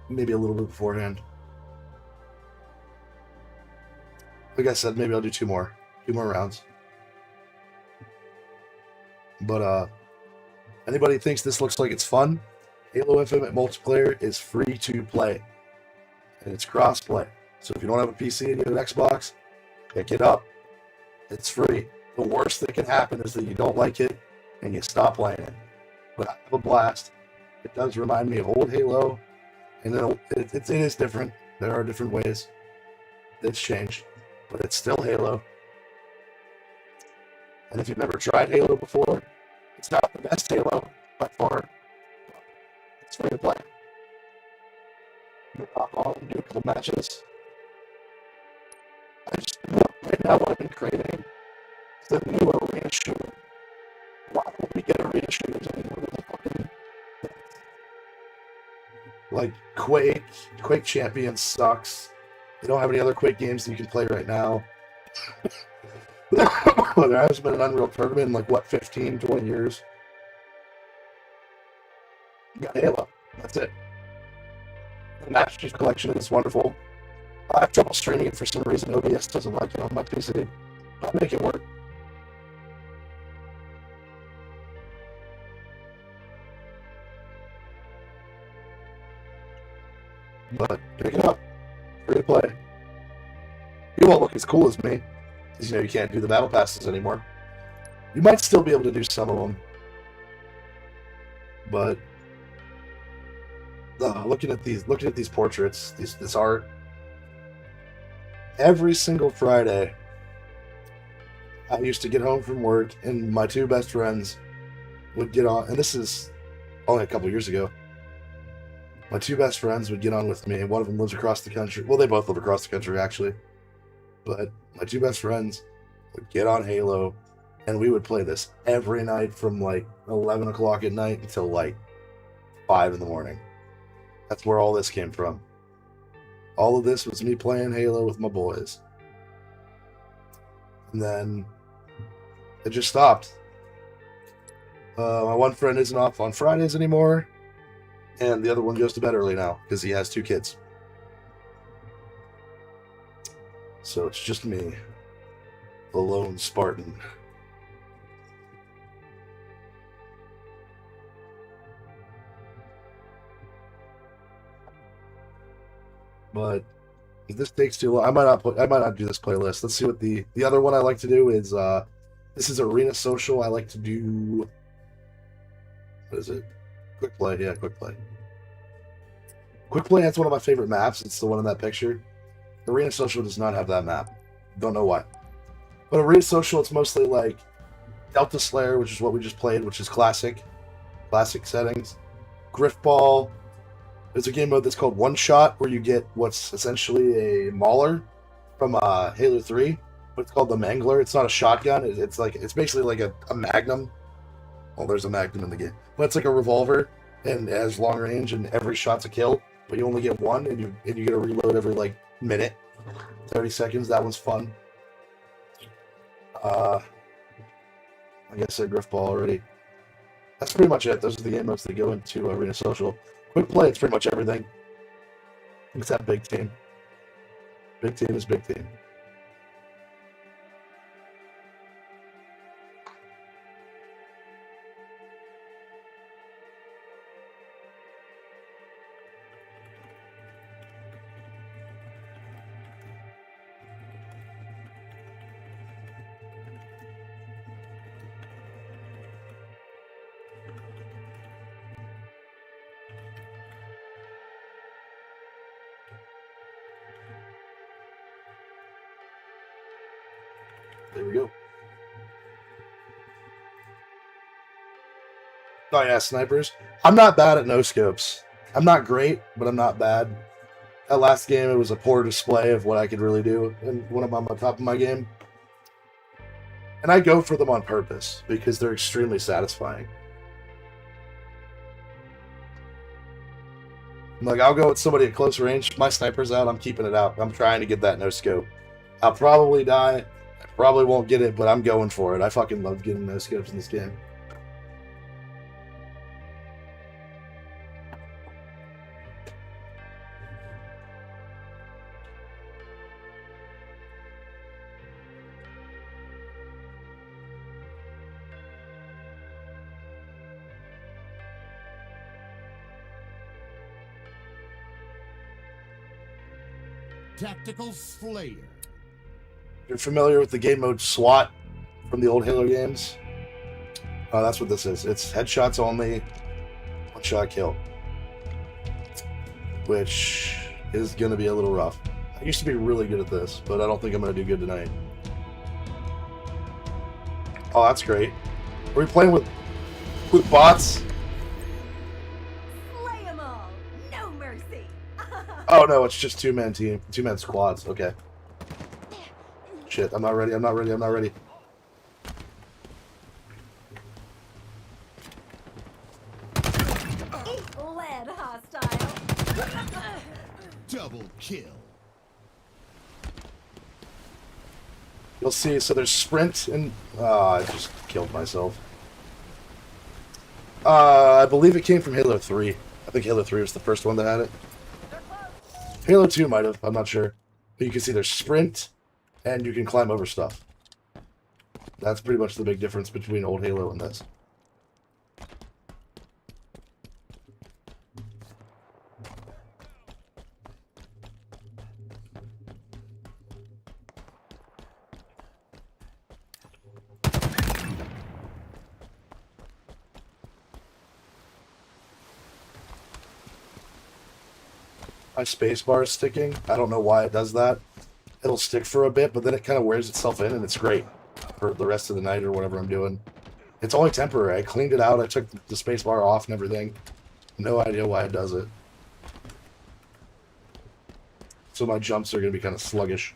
Maybe a little bit beforehand. Like I said, maybe I'll do 2 more rounds. But anybody thinks this looks like it's fun? Halo Infinite multiplayer is free to play, and it's cross-play. So if you don't have a PC and you have an Xbox, pick it up. It's free. The worst that can happen is that you don't like it and you stop playing it. But I have a blast. It does remind me of old Halo, and it is different. There are different ways it's changed, but it's still Halo. And if you've never tried Halo before, it's not the best Halo by far. It's free to play. You hop on and do a couple matches. Right now what I've been craving is the new arena shooter. Why don't we get arena shooters anymore? Like Quake Champions sucks. They don't have any other Quake games that you can play right now. There hasn't been an Unreal Tournament in like, 15, 20 years. You got Halo. That's it. The Master Chief Collection is wonderful. I have trouble streaming it for some reason. OBS doesn't like it on my PC. I'll make it work. But pick it up. Free to play. You won't look as cool as me, because you can't do the battle passes anymore. You might still be able to do some of them, but looking at these portraits, this art, every single Friday, I used to get home from work, and my 2 best friends would get on, and this is only a couple years ago. My 2 best friends would get on with me, and one of them lives across the country. Well, they both live across the country, actually. But my 2 best friends would get on Halo, and we would play this every night from 11 o'clock at night until 5 in the morning. That's where all this came from. All of this was me playing Halo with my boys. And then it just stopped. My one friend isn't off on Fridays anymore, and the other one goes to bed early now because he has 2 kids. So it's just me, the lone Spartan. But if this takes too long, I might not do this playlist. Let's see what the other one I like to do is. This is Arena Social. I like to do. What is it? Quick Play. Yeah, Quick Play. Quick Play, that's one of my favorite maps. It's the one in that picture. Arena Social does not have that map. Don't know why. But Arena Social, it's mostly like Delta Slayer, which is what we just played, which is classic settings. Griffball. There's a game mode that's called One Shot, where you get what's essentially a Mauler from Halo 3, but it's called the Mangler. It's not a shotgun. It's basically like a Magnum. Well, there's a Magnum in the game, but it's like a revolver and it has long range, and every shot's a kill. But you only get one, and you get to reload every minute, 30 seconds. That one's fun. I guess I said Griffball already. That's pretty much it. Those are the game modes that go into Arena Social. Quick play, it's pretty much everything. Except Big Team. Big Team is Big Team. There we go. Oh yeah, snipers. I'm not bad at no scopes. I'm not great, but I'm not bad. That last game, it was a poor display of what I could really do, and when I'm on the top of my game. And I go for them on purpose because they're extremely satisfying. Like, I'll go with somebody at close range. My sniper's out. I'm keeping it out. I'm trying to get that no scope. I'll probably die. I probably won't get it, but I'm going for it. I fucking love getting no scopes in this game. Tactical Slayer. You're familiar with the game mode SWAT from the old Halo games? Oh, that's what this is. It's headshots only, one-shot kill. Which is going to be a little rough. I used to be really good at this, but I don't think I'm going to do good tonight. Oh, that's great. Are we playing with bots? Slay 'em all. No mercy. Oh no, it's just two-man team, two-man squads. Okay. Shit, I'm not ready. I'm not ready. I'm not ready. Eat lead, hostile. Double kill. You'll see. So there's sprint and I just killed myself. I believe it came from Halo 3. I think Halo 3 was the first one that had it. Halo 2 might have. I'm not sure. But you can see there's sprint, and you can climb over stuff. That's pretty much the big difference between old Halo and this. My spacebar is sticking. I don't know why it does that. It'll stick for a bit, but then it kind of wears itself in, and it's great for the rest of the night or whatever I'm doing. It's only temporary. I cleaned it out. I took the spacebar off and everything. No idea why it does it. So my jumps are going to be kind of sluggish.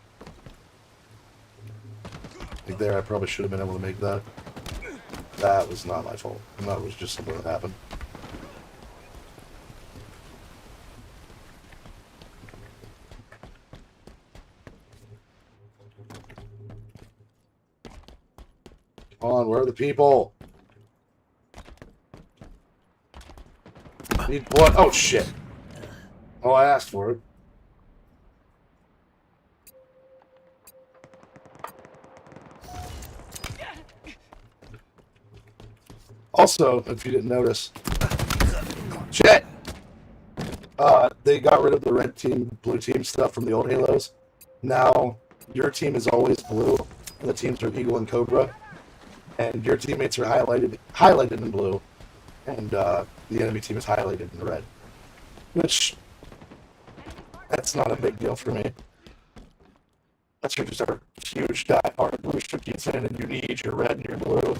Like there, I probably should have been able to make that. That was not my fault. That was just something that happened. Come on, where are the people? Need blood. Oh, shit. Oh, I asked for it. Also, if you didn't notice, shit! They got rid of the red team, blue team stuff from the old Halos. Now, your team is always blue, and the teams are Eagle and Cobra. And your teammates are highlighted in blue, and the enemy team is highlighted in red. Which, that's not a big deal for me. That's just a huge die-hard blue Strickland fan, and you need your red and your blue.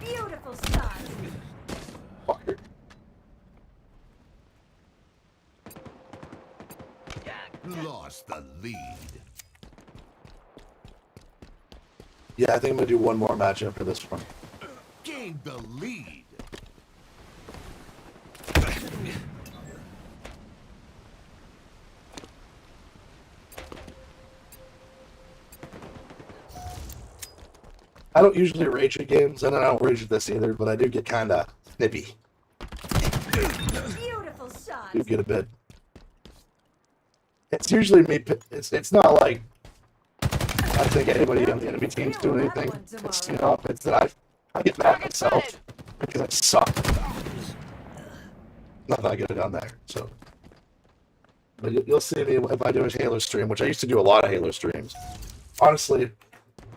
Beautiful shot. Fucker. Lost the lead. Yeah, I think I'm going to do one more match after this one. Gained the lead. I don't usually rage at games, and I don't rage at this either, but I do get kind of snippy. Beautiful shot. Do get a bit. It's usually me. It's not like I think anybody on the enemy team's doing anything. It's, you know, it's that I get mad at myself because I suck. Not that I get it on there, so. But you'll see me if I do a Halo stream, which I used to do a lot of Halo streams. Honestly,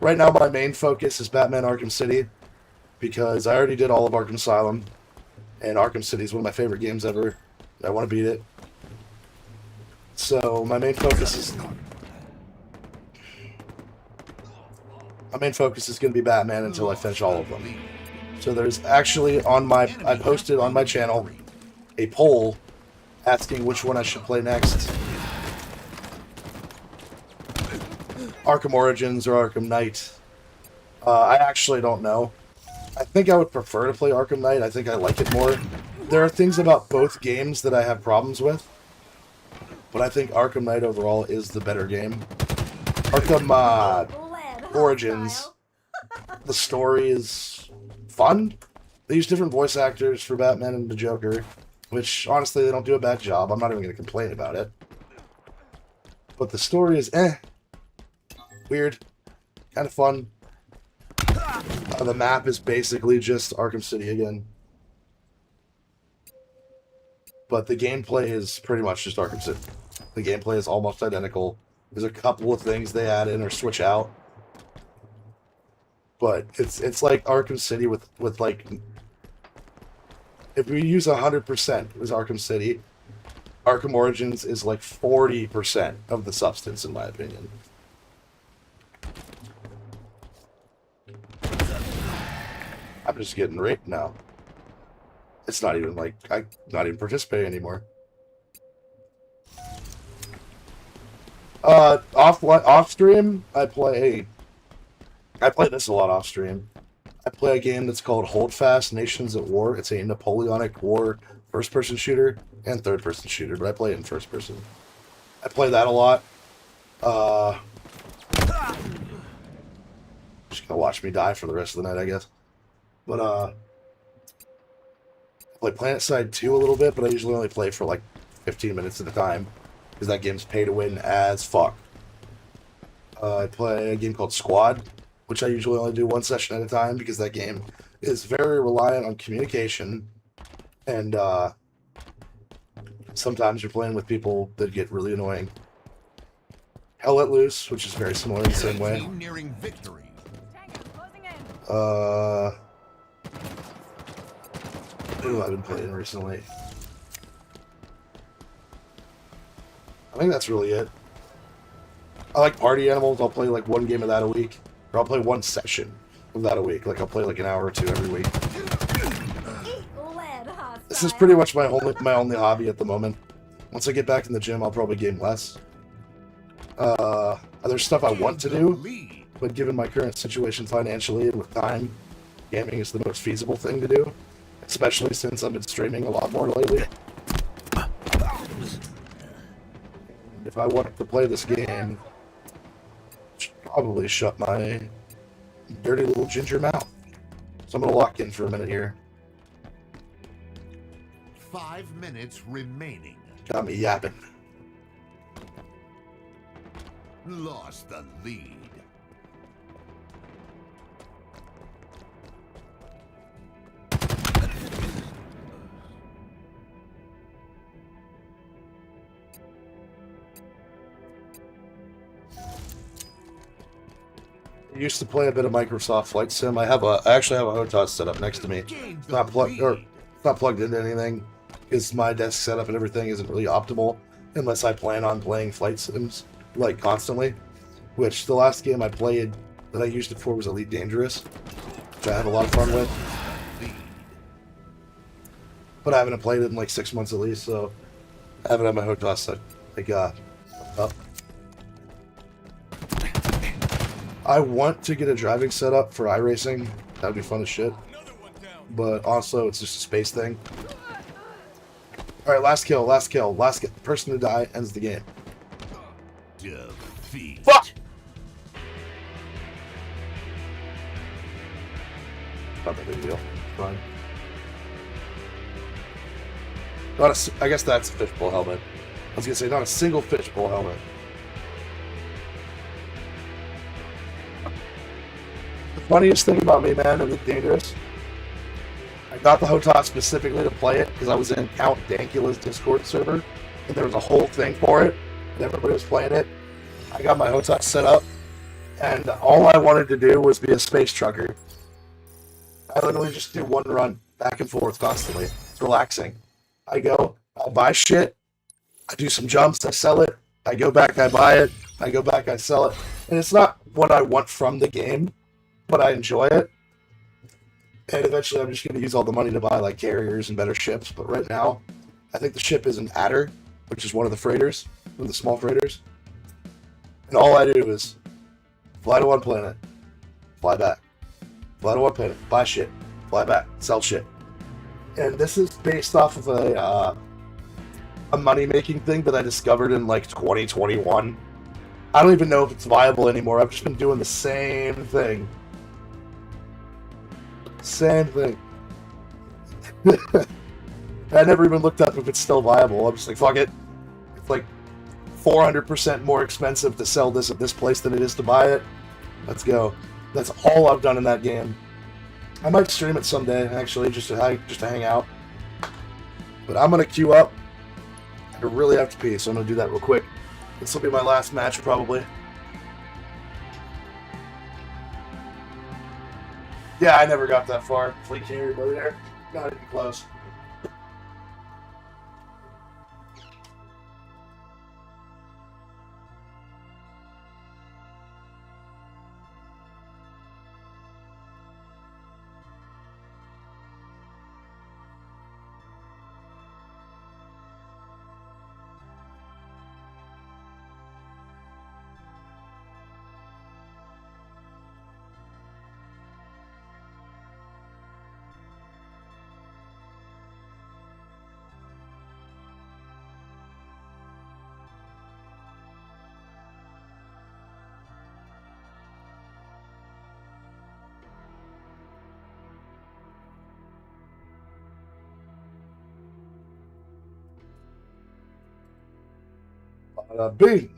right now my main focus is Batman Arkham City because I already did all of Arkham Asylum, and Arkham City is one of my favorite games ever. I want to beat it. So my main focus is going to be Batman until I finish all of them. So there's actually I posted on my channel a poll asking which one I should play next. Arkham Origins or Arkham Knight. I actually don't know. I think I would prefer to play Arkham Knight. I think I like it more. There are things about both games that I have problems with, but I think Arkham Knight overall is the better game. Arkham Origins, the story is fun. They use different voice actors for Batman and the Joker, which honestly they don't do a bad job. I'm not even going to complain about it. But the story is weird, kind of fun. The map is basically just Arkham City again. But the gameplay is pretty much just Arkham City. The gameplay is almost identical. There's a couple of things they add in or switch out. But it's like Arkham City with like... If we use 100% as Arkham City, Arkham Origins is like 40% of the substance, in my opinion. I'm just getting raped now. It's not even like I'm not even participating anymore. Off stream, I play this a lot off stream. I play a game that's called Holdfast Nations at War. It's a Napoleonic War first-person shooter and third-person shooter, but I play it in first person. I play that a lot. Just gonna watch me die for the rest of the night, I guess. But I play PlanetSide 2 a little bit, but I usually only play for like 15 minutes at a time because that game's pay to win as fuck. I play a game called Squad, which I usually only do one session at a time because that game is very reliant on communication, and sometimes you're playing with people that get really annoying. Hell Let Loose, which is very similar in the same way. Nearing victory. Who have I been playing recently? I think that's really it. I like Party Animals. I'll play like one game of that a week. Or I'll play one session of that a week. Like I'll play like an hour or two every week. This is pretty much my only hobby at the moment. Once I get back in the gym, I'll probably game less. There's stuff I want to do, but given my current situation financially and with time, gaming is the most feasible thing to do. Especially since I've been streaming a lot more lately. If I wanted to play this game, I should probably shut my dirty little ginger mouth. So I'm going to lock in for a minute here. 5 minutes remaining. Got me yapping. Lost the lead. I used to play a bit of Microsoft Flight Sim. I actually have a HOTAS set up next to me. It's not plugged into anything because my desk setup and everything isn't really optimal unless I plan on playing Flight Sims like constantly. Which the last game I played that I used it for was Elite Dangerous, which I had a lot of fun with. But I haven't played it in like 6 months at least, so I haven't had my HOTAS set up. I want to get a driving setup for iRacing. That would be fun as shit. But also, it's just a space thing. All right, last kill. Person to die ends the game. Defeat. Fuck! Not that big a deal. Fine. I guess that's a fishbowl helmet. I was gonna say, not a single fishbowl helmet. The funniest thing about me, man, and Elite Dangerous, I got the HOTAS specifically to play it because I was in Count Dankula's Discord server, and there was a whole thing for it, and everybody was playing it. I got my HOTAS set up, and all I wanted to do was be a space trucker. I literally just do one run back and forth constantly. It's relaxing. I go, I buy shit, I do some jumps, I sell it, I go back, I buy it, I go back, I sell it. And it's not what I want from the game, but I enjoy it. And eventually I'm just going to use all the money to buy like carriers and better ships. But right now, I think the ship is an Adder, which is one of the freighters, one of the small freighters. And all I do is fly to one planet, fly back. Fly to one planet, buy shit, fly back, sell shit. And this is based off of a money-making thing that I discovered in like 2021. I don't even know if it's viable anymore. I've just been doing the same thing. Same thing. I never even looked up if it's still viable. I'm just like, fuck it. It's like 400% more expensive to sell this at this place than it is to buy it. Let's go. That's all I've done in that game. I might stream it someday, actually, just to hang out. But I'm gonna queue up. I really have to pee, so I'm gonna do that real quick. This will be my last match, probably. Yeah, I never got that far. Fleet carrier over there. Not even close. Bing.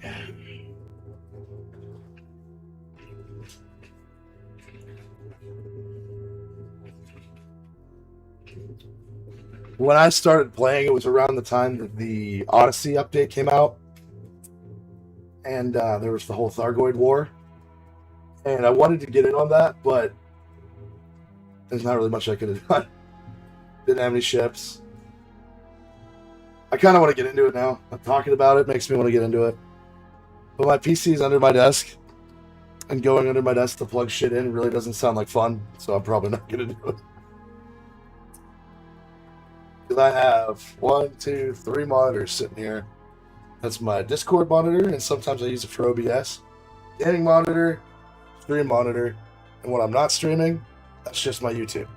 When I started playing, it was around the time that the Odyssey update came out, and there was the whole Thargoid War, and I wanted to get in on that, but there's not really much I could have done. Didn't have any ships. I kind of want to get into it now. I'm talking about it makes me want to get into it. But my PC is under my desk, and going under my desk to plug shit in really doesn't sound like fun, so I'm probably not going to do it. Because I have 1, 2, 3 monitors sitting here. That's my Discord monitor, and sometimes I use it for OBS. Gaming monitor, stream monitor, and when I'm not streaming, that's just my YouTube.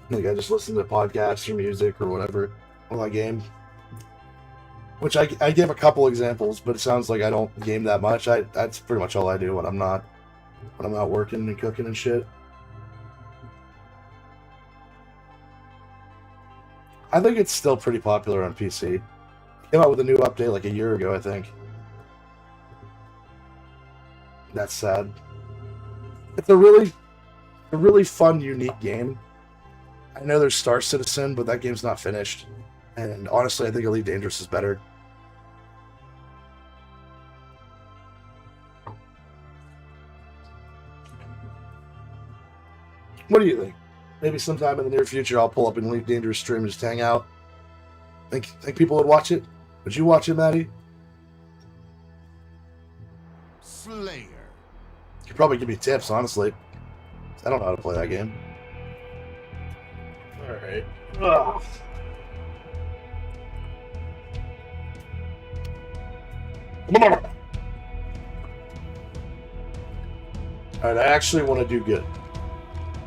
Like I just listen to podcasts or music or whatever on my game. Which I give a couple examples, but it sounds like I don't game that much. That's pretty much all I do when I'm not working and cooking and shit. I think it's still pretty popular on PC. Came out with a new update like a year ago, I think. That's sad. It's a really fun, unique game. I know there's Star Citizen, but that game's not finished. And honestly, I think Elite Dangerous is better. What do you think? Maybe sometime in the near future, I'll pull up an Elite Dangerous stream and just hang out. Think people would watch it? Would you watch it, Maddie? Slayer. You could probably give me tips, honestly. I don't know how to play that game. Alright. Alright, I actually want to do good.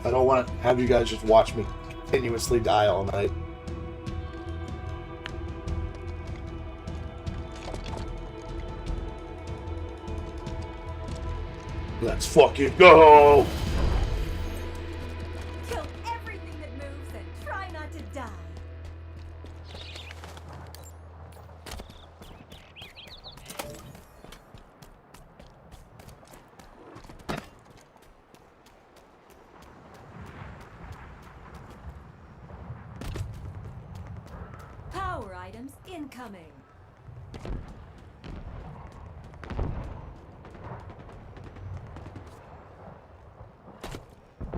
I don't want to have you guys just watch me continuously die all night. Let's fucking go! Kill everything that moves and try not to die. Power items incoming.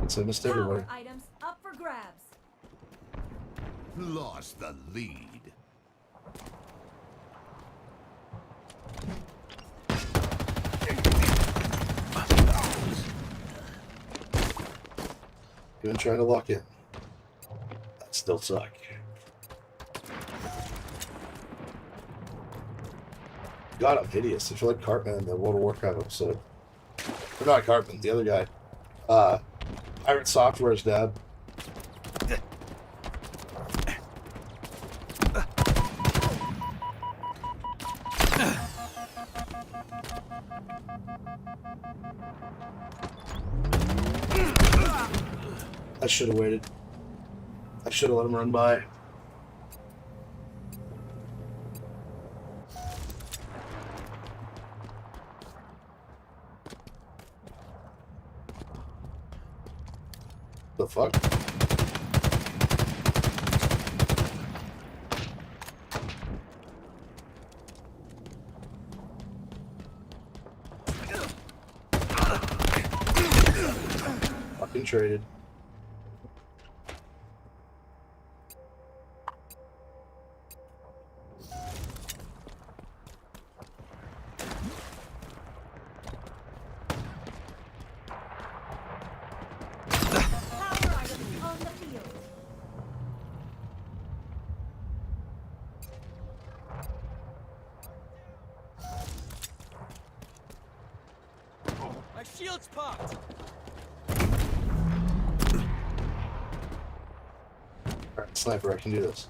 It's almost Power everywhere. items up for grabs. Lost the lead. Even trying to lock in. That still suck. God, I'm hideous. I feel like Cartman in the World of Warcraft episode. Or not Cartman, the other guy. Pirate Software's dad. I should have waited. I should have let him run by. The fuck? Fucking traded. Power items on the field. My shield's popped. Alright, sniper, I can do this.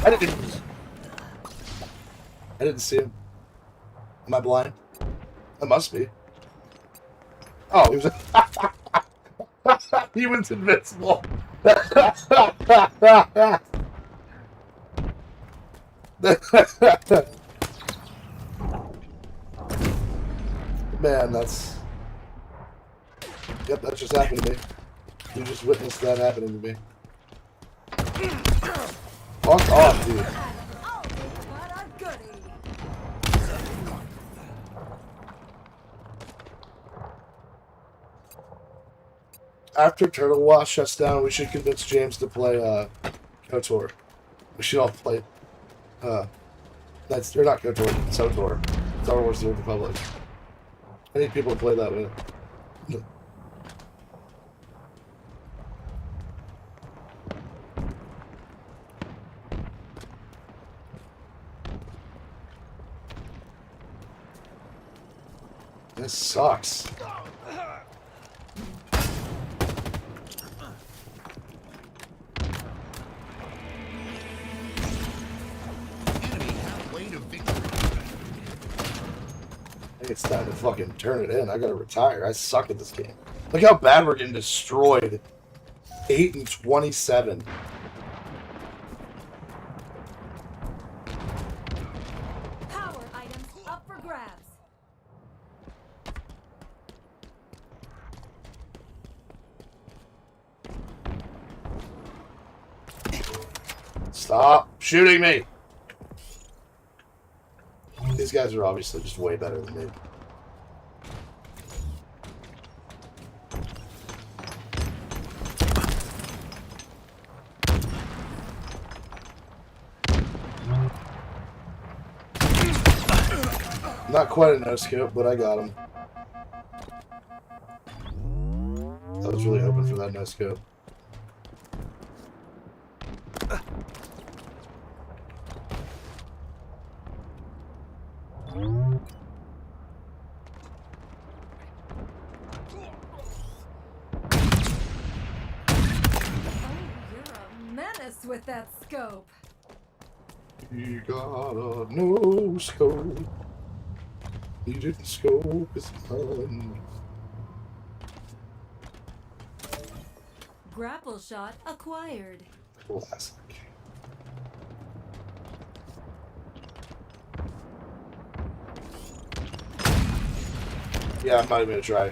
I didn't see him. Am I blind? I must be. Oh, he was. He was invincible. Man, that's. Yep, that just happened to me. You just witnessed that happening to me. Fuck off, dude. Oh, what a goodie. After Turtle Wash shuts down, we should convince James to play KOTOR. We should all play that's or not KOTOR, SOTOR. Star Wars The Old Republic. I need people to play that with. This sucks. Enemy halfway to victory. I think it's time to fucking turn it in. I gotta retire. I suck at this game. Look how bad we're getting destroyed. 8-27. Power items up for grabs. Stop shooting me! These guys are obviously just way better than me. Not quite a no-scope, but I got him. I was really hoping for that no-scope. Oh, you're a menace. this with that scope. You got a no scope. You didn't scope his gun. Grapple shot acquired. Classic. Yeah, I'm not even gonna try.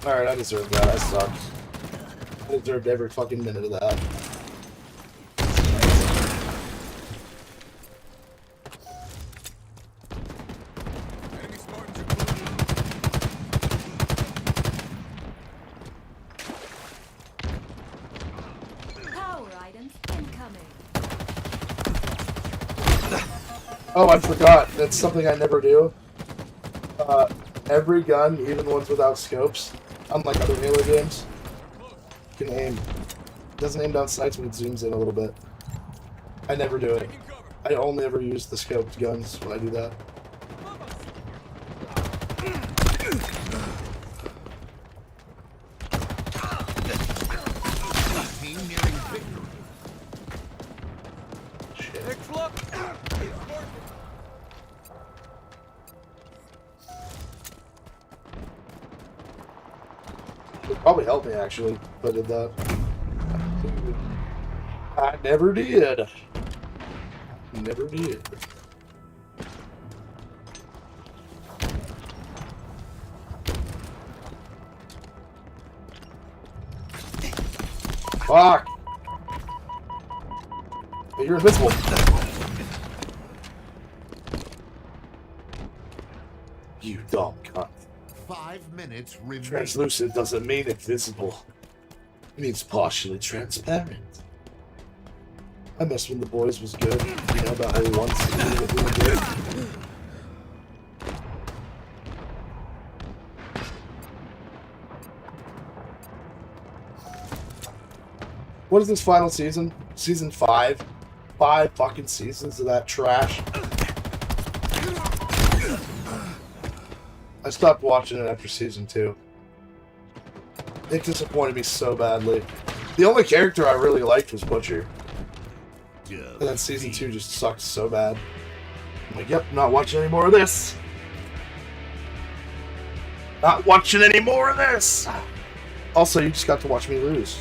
Alright, I deserved that. I sucked. I deserved every fucking minute of that. Enemy Spartans are close. Power items incoming. Oh, I forgot. That's something I never do. Every gun, even the ones without scopes, unlike other Halo games, can aim. It doesn't aim down sights, but it zooms in a little bit. I never do it. Taking cover. I only ever use the scoped guns when I do that. Team nearing victory. Shit. Next look. Spartan. It probably helped me, actually, if I did that. I never did. Never did. Fuck! Hey, you're invincible. You dumb cunt. 5 minutes remaining. Translucent doesn't mean invisible. It means partially transparent. I messed when the boys was good. You know, that whole one scene that we did. What is this final season? Season 5? 5 fucking seasons of that trash. I stopped watching it after season 2. It disappointed me so badly. The only character I really liked was Butcher. And then season 2 just sucked so bad. I'm like, yep, not watching any more of this. Not watching any more of this. Also, you just got to watch me lose.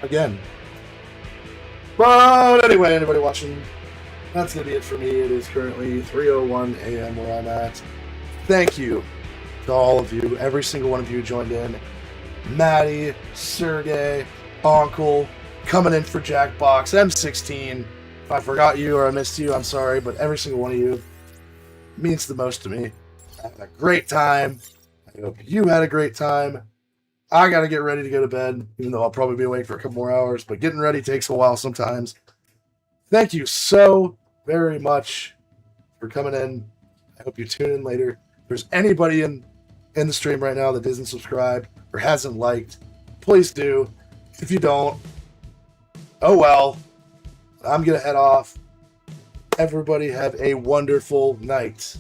Again. But anyway, anybody watching, that's going to be it for me. It is currently 3:01 a.m. where I'm at. Thank you to all of you. Every single one of you who joined in. Maddie, Sergey, Uncle, coming in for Jackbox, M16. If I forgot you or I missed you, I'm sorry, but every single one of you means the most to me. I had a great time. I hope you had a great time. I gotta get ready to go to bed, even though I'll probably be awake for a couple more hours, but getting ready takes a while sometimes. Thank you so very much for coming in. I hope you tune in later. If there's anybody in the stream right now that isn't subscribed or hasn't liked, please do. If you don't, oh well. I'm gonna head off. Everybody have a wonderful night.